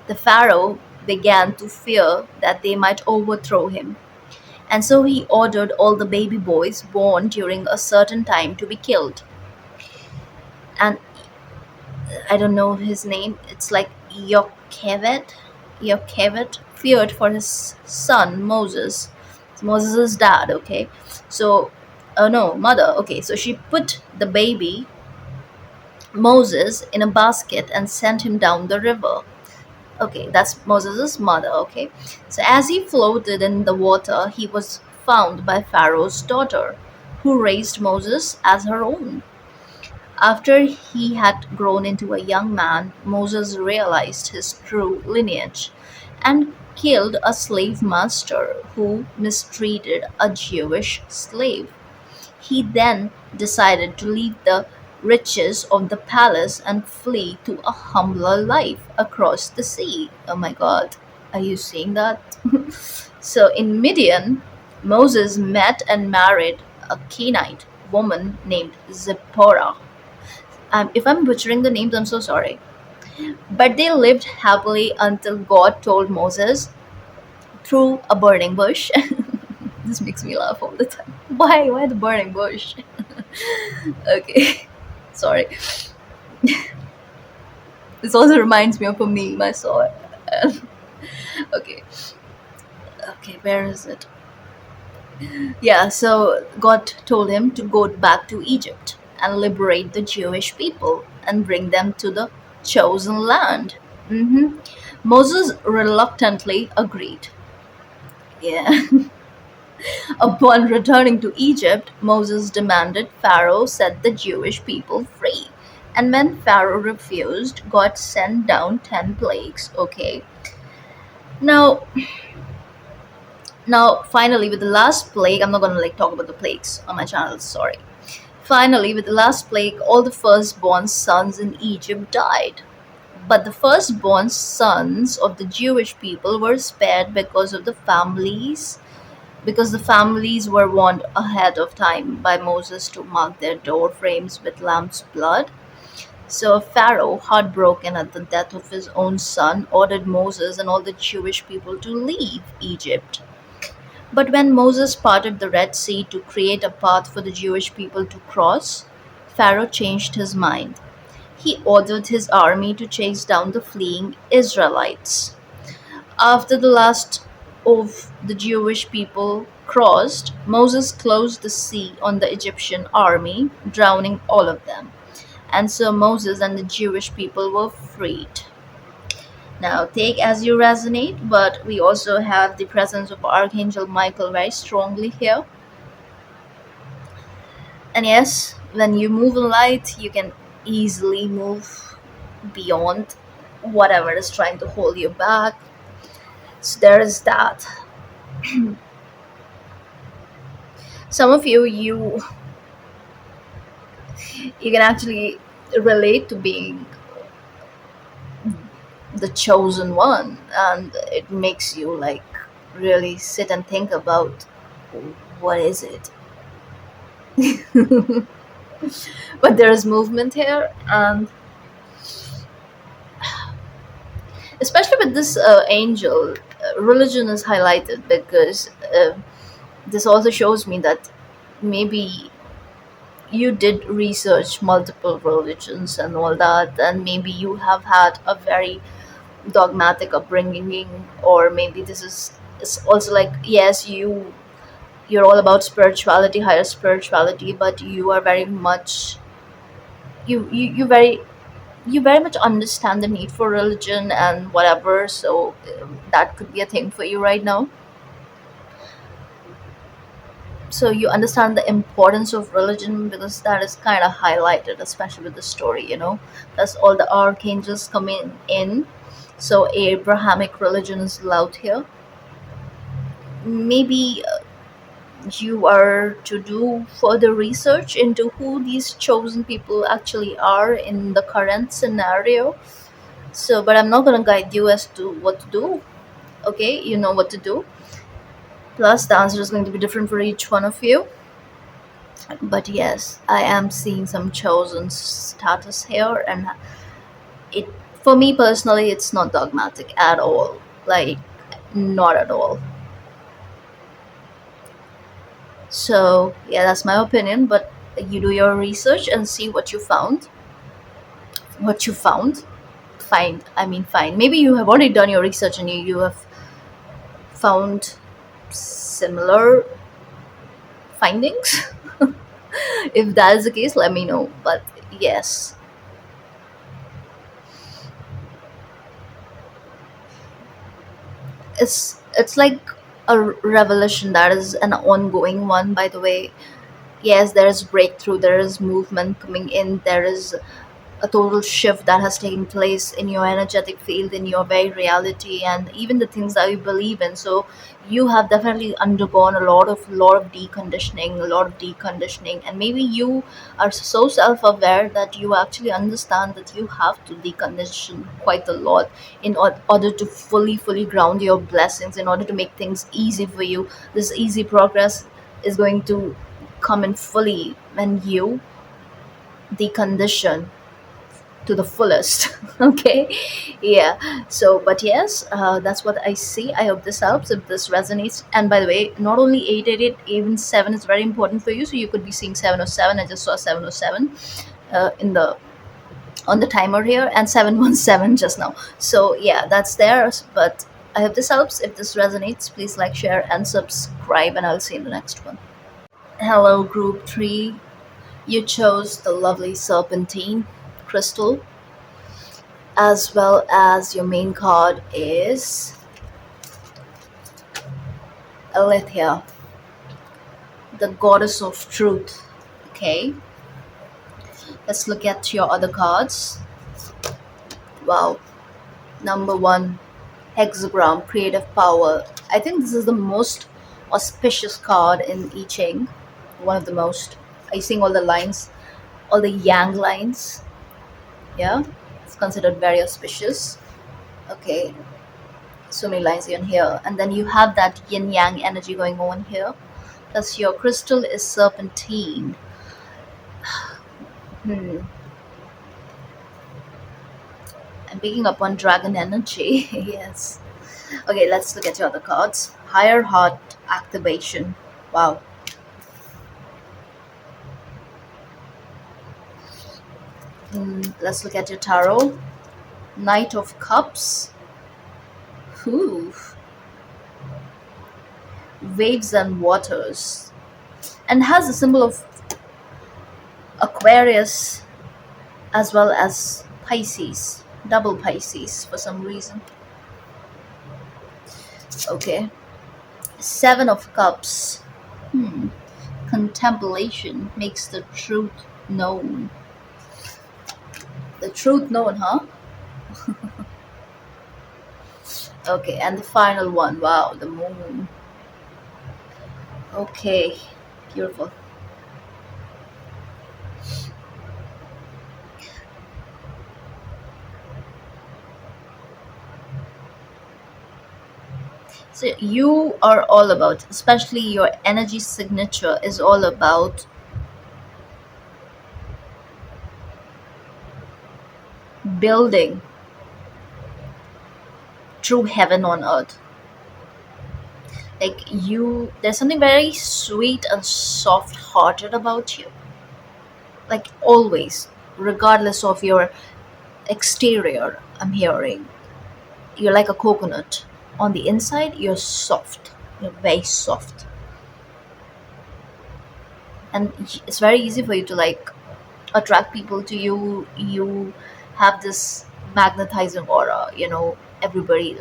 The Pharaoh began to fear that they might overthrow him, and so he ordered all the baby boys born during a certain time to be killed. And I don't know his name, it's like Yocheved. Yocheved feared for his son Moses. It's Moses' dad, okay? So, oh no, mother, okay, so she put the baby Moses in a basket and sent him down the river. Okay, that's Moses' mother, okay? So as he floated in the water, he was found by Pharaoh's daughter, who raised Moses as her own. After he had grown into a young man, Moses realized his true lineage and killed a slave master who mistreated a Jewish slave. He then decided to leave the riches of the palace and flee to a humbler life across the sea. Oh my god, are you seeing that? So in Midian, Moses met and married a Kenite woman named Zipporah. If I'm butchering the names, I'm so sorry. But they lived happily until God told Moses through a burning bush. This makes me laugh all the time. Why? Why the burning bush? Okay, sorry. This also reminds me of a meme I saw. Okay, okay, where is it? Yeah, so God told him to go back to Egypt and liberate the Jewish people and bring them to the chosen land. hmm Moses reluctantly agreed. Yeah. Upon returning to Egypt, Moses demanded Pharaoh set the Jewish people free. And when Pharaoh refused, God sent down 10 plagues. Okay. Now, finally, with the last plague, I'm not gonna like talk about the plagues on my channel. Sorry. Finally, with the last plague, all the firstborn sons in Egypt died. But the firstborn sons of the Jewish people were spared because the families were warned ahead of time by Moses to mark their door frames with lamb's blood. So Pharaoh, heartbroken at the death of his own son, ordered Moses and all the Jewish people to leave Egypt. But when Moses parted the Red Sea to create a path for the Jewish people to cross, Pharaoh changed his mind. He ordered his army to chase down the fleeing Israelites. After the last of the Jewish people crossed, Moses closed the sea on the Egyptian army, drowning all of them. And so Moses and the Jewish people were freed. Now, take as you resonate, but we also have the presence of Archangel Michael very strongly here. And yes, when you move in light, you can easily move beyond whatever is trying to hold you back. So there is that. Some of you can actually relate to being the chosen one, and it makes you like really sit and think about what is it. But there is movement here, and especially with this angel, religion is highlighted because this also shows me that maybe you did research multiple religions and all that, and maybe you have had a very dogmatic upbringing, or maybe this is it's also like, yes, you're all about spirituality, higher spirituality, but you are very much you very much understand the need for religion and whatever. So that could be a thing for you right now. So you understand the importance of religion because that is kind of highlighted, especially with the story, plus all the archangels coming in. So Abrahamic religion is allowed here. Maybe you are to do further research into who these chosen people actually are in the current scenario. So, but I'm not going to guide you as to what to do. Okay, you know what to do. Plus, the answer is going to be different for each one of you. But yes, I am seeing some chosen status here, and it, for me personally, it's not dogmatic at all. Like, not at all. So, yeah, that's my opinion, but you do your research and see what you found. What you found. Find, I mean, fine. Maybe you have already done your research and you have found similar findings. If that is the case, let me know. But yes, it's like a revelation that is an ongoing one, by the way. Yes, there is breakthrough, there is movement coming in, there is a total shift that has taken place in your energetic field, in your very reality, and even the things that you believe in. So you have definitely undergone a lot of deconditioning, and maybe you are so self-aware that you actually understand that you have to decondition quite a lot in order to fully ground your blessings, in order to make things easy for you. This easy progress is going to come in fully when you decondition to the fullest. Okay, yeah. So but yes, that's what I see. I hope this helps, if this resonates. And by the way, not only 888, even 7 is very important for you, so you could be seeing 707. I just saw 707 in the on the timer here, and 717 just now. So yeah, that's theirs. But I hope this helps. If this resonates, please like, share, and subscribe, and I'll see you in the next one. Hello, group 3. You chose the lovely serpentine crystal, as well as your main card is Alethea, the goddess of truth. Okay, let's look at your other cards. Wow, number 1, hexagram, creative power. I think this is the most auspicious card in I Ching. One of the most. Are you seeing all the lines, all the yang lines? Yeah, it's considered very auspicious. Okay, so many lines in here, and then you have that yin yang energy going on here. Plus, your crystal is serpentine. Hmm. I'm picking up on dragon energy. Yes. Okay, let's look at your other cards. Higher heart activation. Wow. Let's look at your tarot. Knight of Cups. Ooh. Waves and waters. And has a symbol of Aquarius as well as Pisces. Double Pisces for some reason. Okay. 7 of Cups. Contemplation makes the truth known. The truth known, huh? Okay, and the final one. Wow, the moon. Okay, beautiful. So you are all about, especially your energy signature is all about building true heaven on earth. Like you, there's something very sweet and soft hearted about you. Like always, regardless of your exterior, I'm hearing. You're like a coconut. On the inside, you're soft. You're very soft. And it's very easy for you to like attract people to you. You have this magnetizing aura, everybody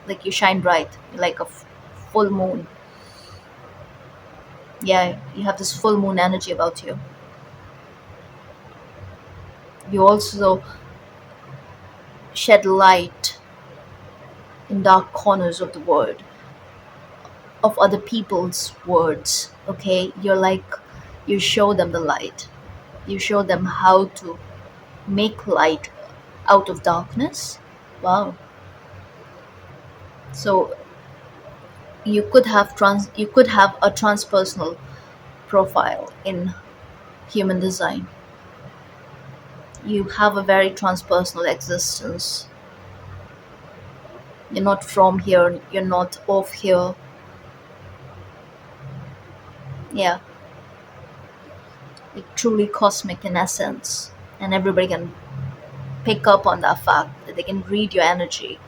like you shine bright, you're like a full moon. Yeah, you have this full moon energy about you. You also shed light in dark corners of the world, of other people's words. Okay, you're like, you show them the light, you show them how to make light out of darkness. Wow. So you could have a transpersonal profile in human design. You have a very transpersonal existence. You're not from here, you're not of here. Yeah, like truly cosmic in essence. And everybody can pick up on that fact, that they can read your energy.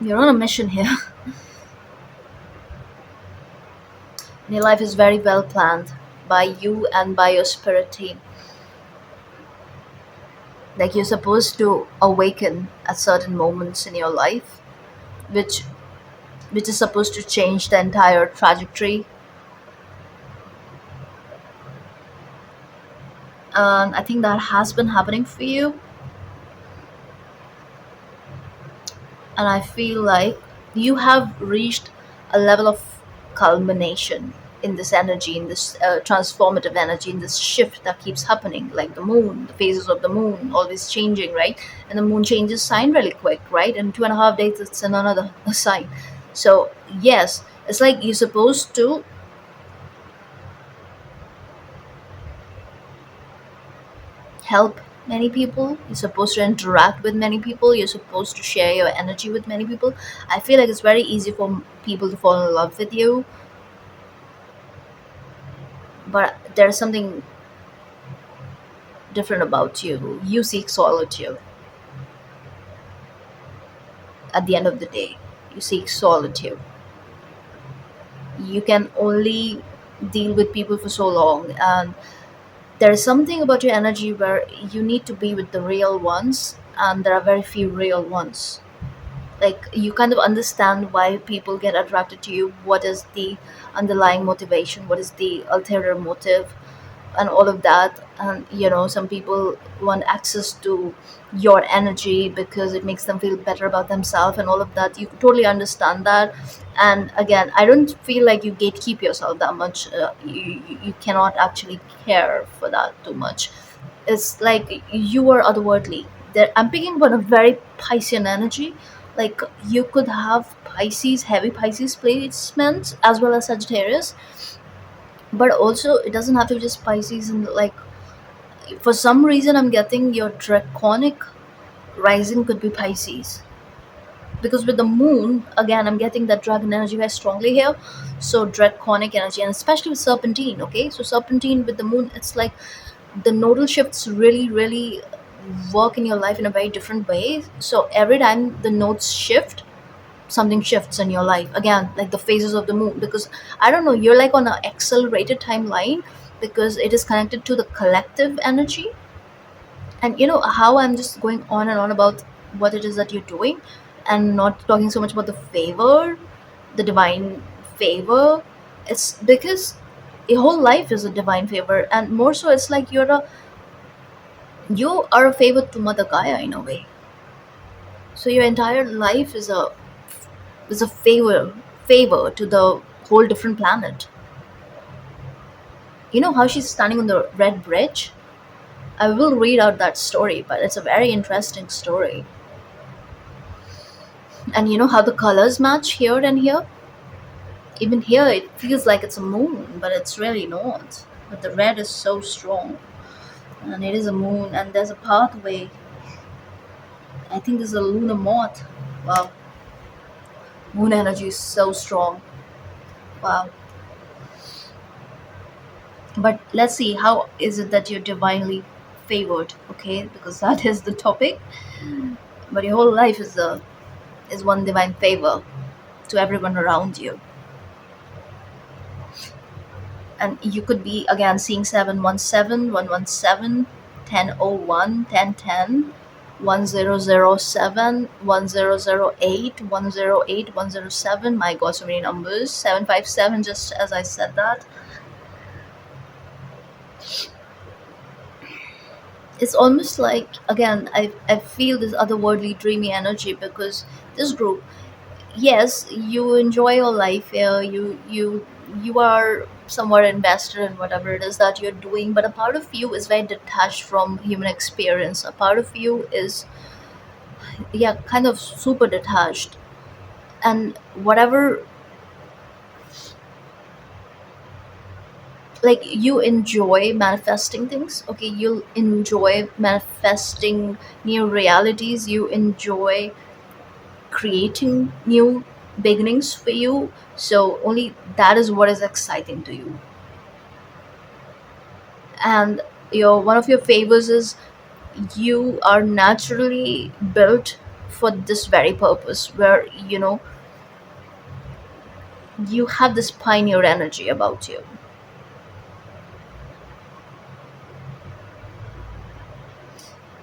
You're on a mission here. Your life is very well planned by you and by your spirit team. Like you're supposed to awaken at certain moments in your life, which which is supposed to change the entire trajectory. And I think that has been happening for you. And I feel like you have reached a level of culmination. in this energy, in this transformative energy, in this shift that keeps happening, like the moon, the phases of the moon always changing, right? And the moon changes sign really quick, right? In 2.5 days it's in another sign. So yes, it's like you're supposed to help many people, you're supposed to interact with many people, you're supposed to share your energy with many people. I feel like it's very easy for people to fall in love with you, but there's something different about you. You seek solitude. At the end of the day, you seek solitude. You can only deal with people for so long, and there's something about your energy where you need to be with the real ones, and there are very few real ones. Like, you kind of understand why people get attracted to you, what is the underlying motivation, what is the ulterior motive, and all of that. And some people want access to your energy because it makes them feel better about themselves and all of that. You totally understand that. And again, I don't feel like you gatekeep yourself that much. You cannot actually care for that too much. It's like you are otherworldly. I'm picking up on a very Piscean energy. Like, you could have Pisces, heavy Pisces placements, as well as Sagittarius. But also, it doesn't have to be just Pisces. And like, for some reason, I'm getting your draconic rising could be Pisces, because with the moon, again, I'm getting that dragon energy very strongly here. So draconic energy, and especially with serpentine. Okay, so serpentine with the moon, it's like the nodal shifts really, really work in your life in a very different way. So every time the nodes shift, something shifts in your life. Again, like the phases of the moon, because I don't know, you're like on an accelerated timeline, because it is connected to the collective energy. And how I'm just going on and on about what it is that you're doing, and not talking so much about the favor, the divine favor. It's because your whole life is a divine favor, and more so, it's like you are a favor to Mother Gaia in a way. So your entire life is a favor to the whole different planet. You know how she's standing on the red bridge? I will read out that story, but it's a very interesting story. And you know how the colors match here and here? Even here, it feels like it's a moon, but it's really not. But the red is so strong, and it is a moon, and there's a pathway. I think there's a lunar moth. Wow, moon energy is so strong. Wow. But let's see, how is it that you're divinely favored? Okay, because that is the topic. But your whole life is one divine favor to everyone around you. And you could be again seeing 717, 117, 1001, 1010, 1007, 1008, 108, 107. My god, so many numbers. 757, just as I said that. It's almost like, again, I feel this otherworldly dreamy energy, because this group, yes, you enjoy your life here, you are somewhat invested in whatever it is that you're doing, but a part of you is very detached from human experience. A part of you is, yeah, kind of super detached. And whatever, like, you enjoy manifesting things. Okay, you enjoy manifesting new realities, you enjoy creating new beginnings for you. So only that is what is exciting to you. And your one of your favors is, you are naturally built for this very purpose, where you have this pioneer energy about you.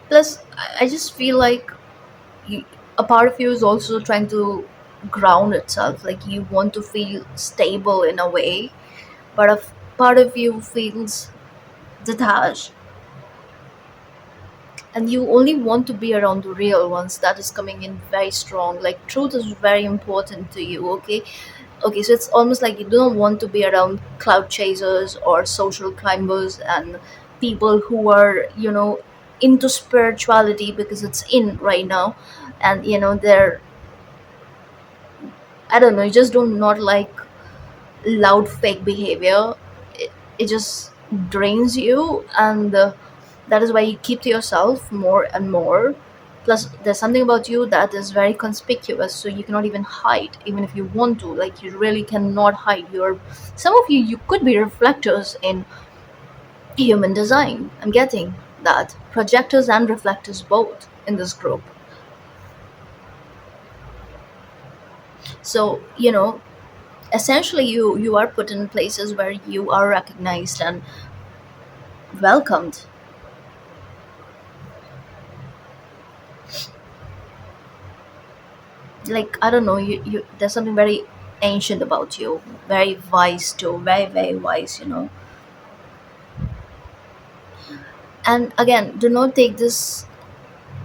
Plus, I just feel like you, a part of you is also trying to ground itself. Like, you want to feel stable in a way, but a part of you feels detached, and you only want to be around the real ones. That is coming in very strong. Like, truth is very important to you. Okay, Okay, so it's almost like you don't want to be around cloud chasers or social climbers and people who are, into spirituality because it's in right now. And they're, I don't know, you just do not like loud fake behavior. It just drains you, and that is why you keep to yourself more and more. Plus there's something about you that is very conspicuous, so you cannot even hide. Even if you want to, like, you really cannot hide. You're, some of you could be reflectors in human design. I'm getting that, projectors and reflectors both in this group. So essentially you are put in places where you are recognized and welcomed. Like, I don't know, you there's something very ancient about you, very wise too, very very wise, and again, do not take this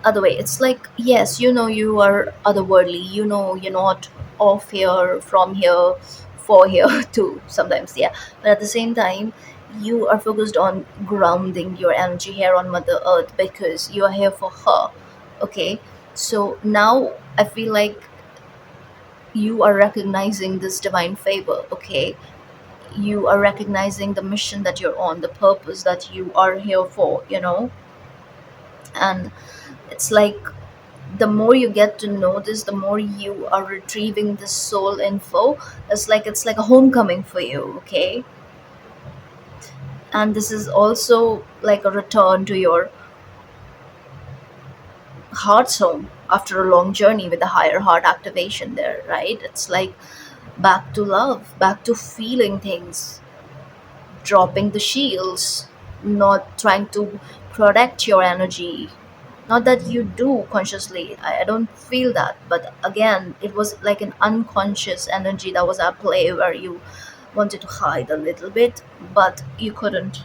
other way. It's like, yes, you are otherworldly, you're not off here, from here, for here too sometimes, yeah. But at the same time, you are focused on grounding your energy here on Mother Earth because you are here for her. Okay, so now I feel like you are recognizing this divine favor. Okay, you are recognizing the mission that you're on, the purpose that you are here for, and it's like, the more you get to know this, the more you are retrieving this soul info. It's like a homecoming for you. Okay, and this is also like a return to your heart's home after a long journey with the higher heart activation there, right? It's like back to love, back to feeling things, dropping the shields, not trying to protect your energy. Not that you do consciously, I don't feel that, but again, it was like an unconscious energy that was at play where you wanted to hide a little bit, but you couldn't.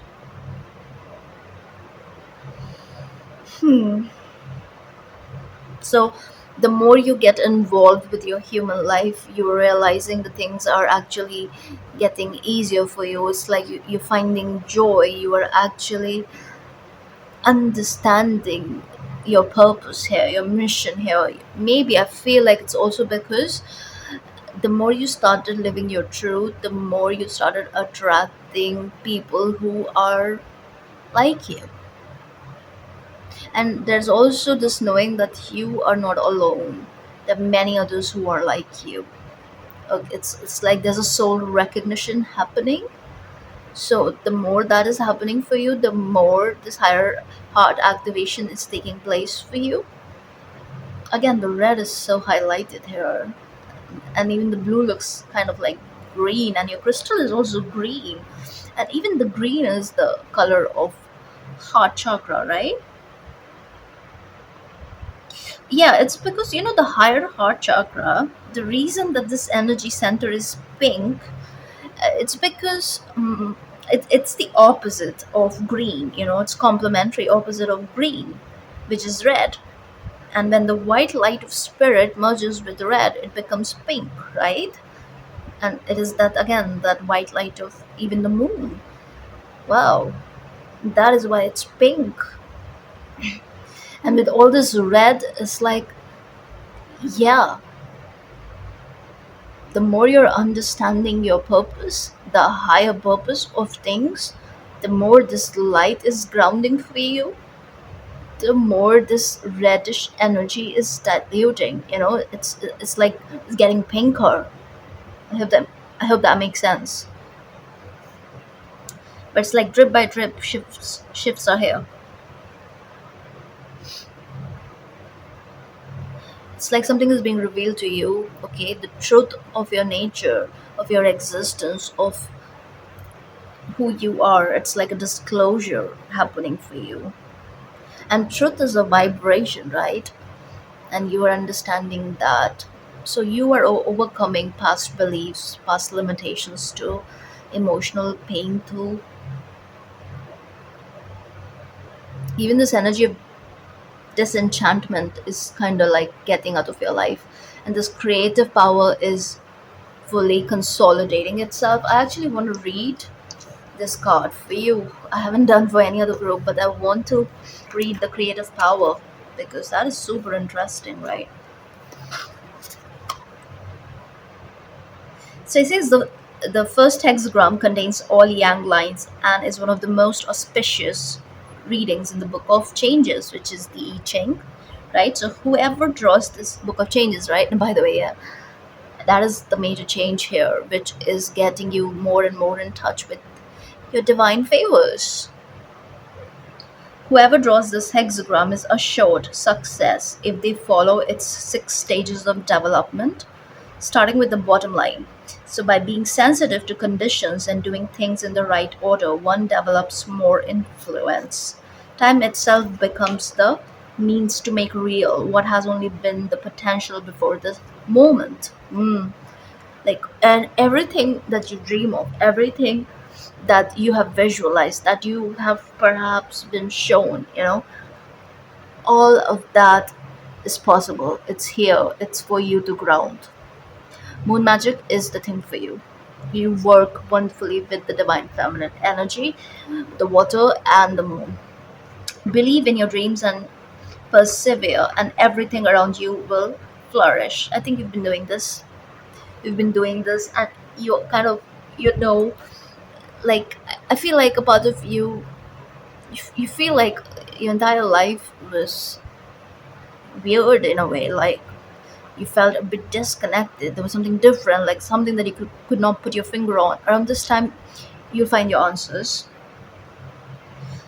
Hmm. So, the more you get involved with your human life, you're realizing the things are actually getting easier for you. It's like you're finding joy. You are actually understanding your purpose here, your mission here. Maybe I feel like it's also because the more you started living your truth, the more you started attracting people who are like you. And there's also this knowing that you are not alone. There are many others who are like you. It's like there's a soul recognition happening. So the more that is happening for you, the more this higher heart activation is taking place for you. Again, the red is so highlighted here, and even the blue looks kind of like green, and your crystal is also green, and even the green is the color of heart chakra, right? Yeah, it's because the higher heart chakra, the reason that this energy center is pink, it's because it's the opposite of green. It's complementary opposite of green, which is red. And when the white light of spirit merges with red, it becomes pink, right? And it is that, again, that white light of even the moon. Wow, that is why it's pink. And with all this red, it's like, yeah, the more you're understanding your purpose, the higher purpose of things, the more this light is grounding for you, the more this reddish energy is diluting. It's like it's getting pinker. I hope that makes sense. But it's like drip by drip, shifts are here. It's like something is being revealed to you. Okay, the truth of your nature, of your existence, of who you are. It's like a disclosure happening for you. And truth is a vibration, right? And you are understanding that. So you are overcoming past beliefs, past limitations too, emotional pain too. Even this energy of disenchantment is kind of like getting out of your life. And this creative power is fully consolidating itself. I actually want to read this card for you. I haven't done for any other group, but I want to read the creative power because that is super interesting, right? So it says the first hexagram contains all yang lines and is one of the most auspicious readings in the Book of Changes, which is the I Ching, right? So whoever draws this Book of Changes, right? And by the way, yeah, that is the major change here, which is getting you more and more in touch with your divine favors. Whoever draws this hexagram is assured success if they follow its 6 stages of development, starting with the bottom line. So, by being sensitive to conditions and doing things in the right order, one develops more influence. Time itself becomes the means to make real what has only been the potential before the moment. Like, and everything that you dream of, everything that you have visualized, that you have perhaps been shown, all of that is possible. It's here, it's for you to ground. Moon magic is the thing for you. You work wonderfully with the divine feminine energy, the water, and the moon. Believe in your dreams and persevere, and everything around you will flourish. I think you've been doing this. You've been doing this, and you kind of, you know, like, I feel like a part of you, you feel like your entire life was weird in a way. Like, you felt a bit disconnected. There was something different, like something that you could not put your finger on. Around this time, you'll find your answers.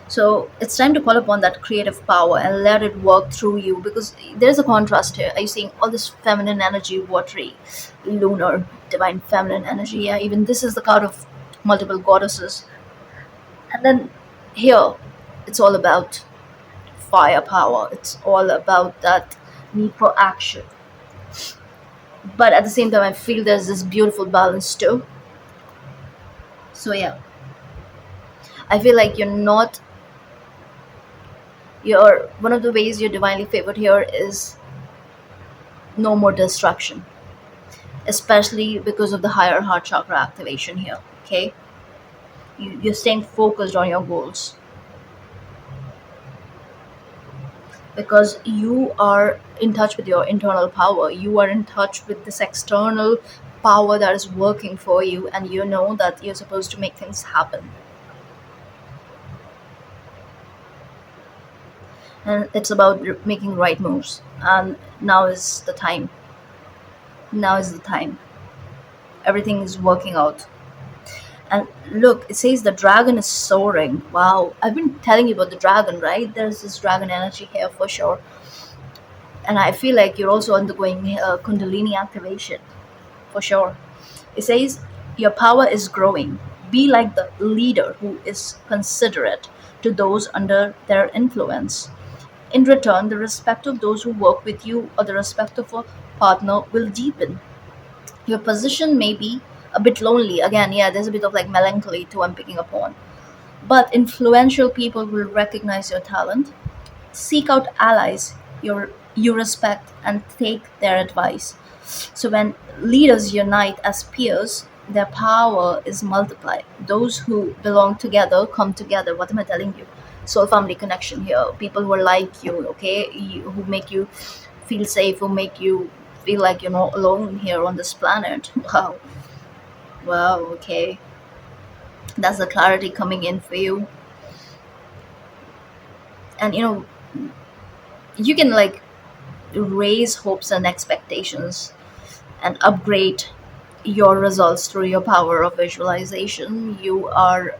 So it's time to call upon that creative power and let it work through you because there's a contrast here. Are you seeing all this feminine energy, watery, lunar, divine feminine energy? Yeah, even this is the card of multiple goddesses. And then here, it's all about firepower. It's all about that need for action. But at the same time, I feel there's this beautiful balance too. So yeah, I feel like you're one of the ways you're divinely favored here is no more distraction, especially because of the higher heart chakra activation here. Okay, you're staying focused on your goals because you are in touch with your internal power. You are in touch with this external power that is working for you, and you know that you're supposed to make things happen. And it's about making right moves. And now is the time. Now is the time. Everything is working out. And look, it says the dragon is soaring. Wow, I've been telling you about the dragon, right? There's this dragon energy here for sure. And I feel like you're also undergoing Kundalini activation for sure. It says your power is growing. Be like the leader who is considerate to those under their influence. In return, the respect of those who work with you or the respect of a partner will deepen. Your position may be a bit lonely. Again, yeah, there's a bit of like melancholy too I'm picking up on. But influential people will recognize your talent, seek out allies you respect, and take their advice. So when leaders unite as peers, their power is multiplied. Those who belong together come together. What am I telling you? Soul family connection here. People who are like you, okay, who make you feel safe, who make you feel like you're not alone here on this planet. Wow, wow, okay, that's the clarity coming in for you. And you can like raise hopes and expectations and upgrade your results through your power of visualization. You are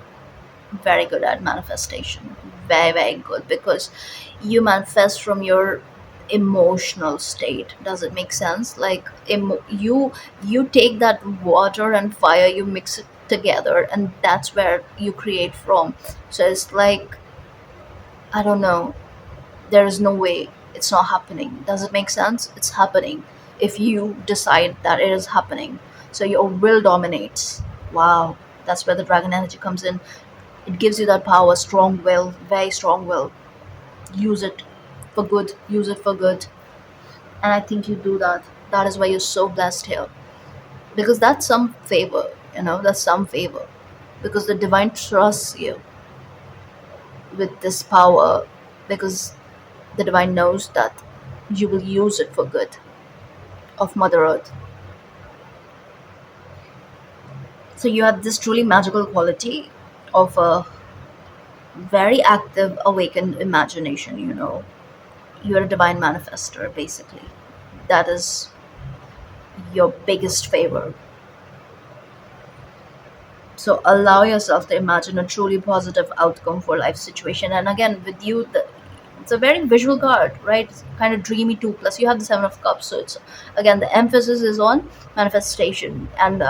very good at manifestation, very very good, because you manifest from your emotional state. Does it make sense? Like you take that water and fire, you mix it together, and that's where you create from. So it's like, I don't know, there is no way it's not happening. Does it make sense? It's happening if you decide that it is happening. So your will dominates. Wow, that's where the dragon energy comes in. It gives you that power, strong will, very strong will. Use it for good, use it for good. And I think you do that. That is why you're so blessed here. because that's some favor, that's some favor, because the divine trusts you with this power, because the divine knows that you will use it for good of Mother Earth. So you have this truly magical quality of a very active, awakened imagination. You're a divine manifester, basically. That is your biggest favor. So allow yourself to imagine a truly positive outcome for life situation. And again, with you, it's a very visual card, right? It's kind of dreamy too. Plus, you have the Seven of Cups, so it's again the emphasis is on manifestation and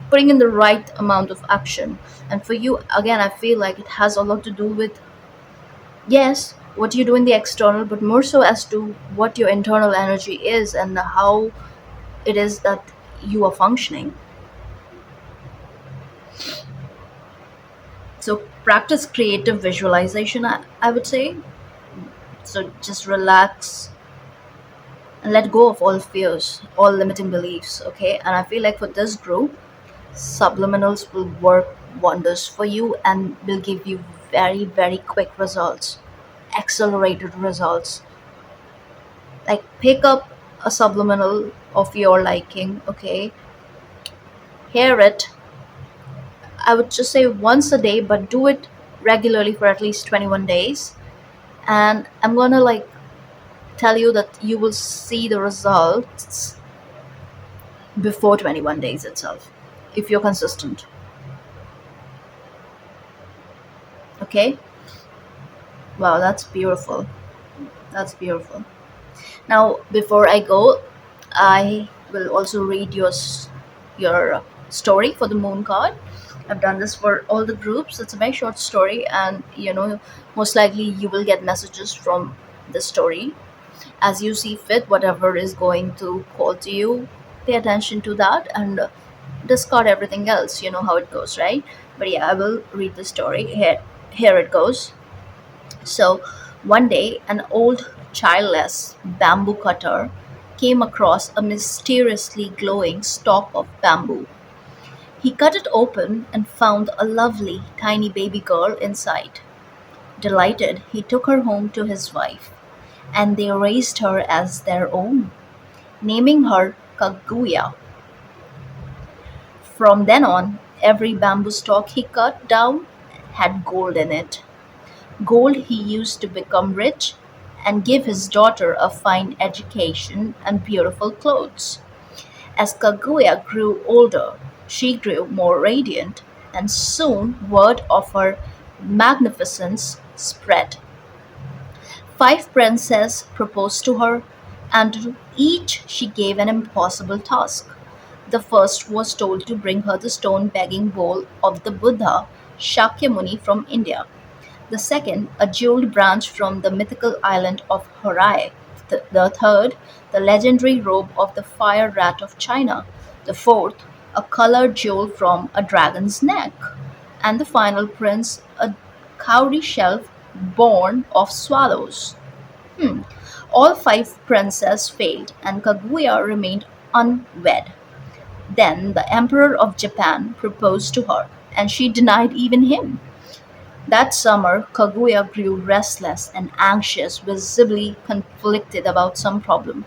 putting in the right amount of action. And for you, again, I feel like it has a lot to do with, yes, what you do in the external, but more so as to what your internal energy is and how it is that you are functioning. So practice creative visualization, I would say. So just relax and let go of all fears, all limiting beliefs, okay? And I feel like for this group, subliminals will work wonders for you and will give you very, very quick results, accelerated results. Like pick up a subliminal of your liking, okay? Hear it. I would just say once a day, but do it regularly for at least 21 days. And I'm gonna like tell you that you will see the results before 21 days itself if you're consistent. Okay? Wow, that's beautiful. That's beautiful. Now, before I go, I will also read your story for the moon card. I've done this for all the groups. It's a very short story, and most likely you will get messages from the story as you see fit. Whatever is going to call to you, pay attention to that and discard everything else. You know how it goes, right? But yeah, I will read the story. Here it goes. So, one day, an old childless bamboo cutter came across a mysteriously glowing stalk of bamboo. He cut it open and found a lovely tiny baby girl inside. Delighted, he took her home to his wife, and they raised her as their own, naming her Kaguya. From then on, every bamboo stalk he cut down had gold in it. Gold he used to become rich and give his daughter a fine education and beautiful clothes. As Kaguya grew older, she grew more radiant, and soon word of her magnificence spread. Five princes proposed to her, and to each she gave an impossible task. The first was told to bring her the stone begging bowl of the Buddha Shakyamuni from India. The second, a jeweled branch from the mythical island of Horai. The third, the legendary robe of the fire rat of China. The fourth, a colored jewel from a dragon's neck. And the final prince, a cowrie shelf born of swallows. Hmm. All five princes failed, and Kaguya remained unwed. Then the Emperor of Japan proposed to her, and she denied even him. That summer, Kaguya grew restless and anxious, visibly conflicted about some problem.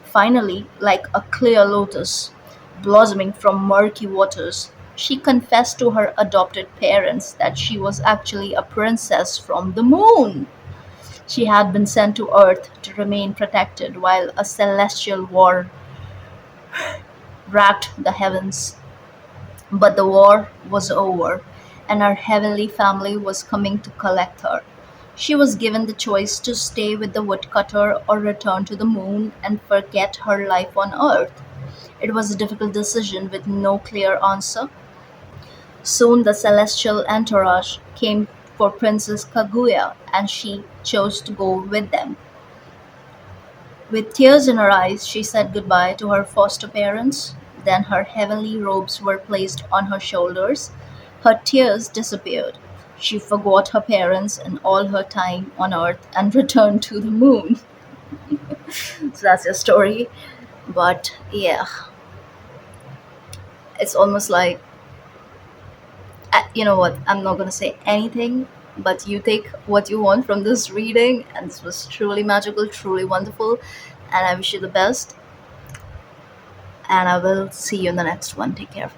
Finally, like a clear lotus blossoming from murky waters, she confessed to her adopted parents that she was actually a princess from the moon. She had been sent to Earth to remain protected while a celestial war racked the heavens. But the war was over, and her heavenly family was coming to collect her. She was given the choice to stay with the woodcutter or return to the moon and forget her life on Earth. It was a difficult decision with no clear answer. Soon the celestial entourage came for Princess Kaguya, and she chose to go with them. With tears in her eyes, she said goodbye to her foster parents. Then her heavenly robes were placed on her shoulders. Her tears disappeared. She forgot her parents and all her time on earth and returned to the moon. So that's your story. But yeah, It's almost like, you know what, I'm not going to say anything, but you take what you want from this reading. And this was truly magical, truly wonderful, and I wish you the best. And I will see you in the next one. Take care.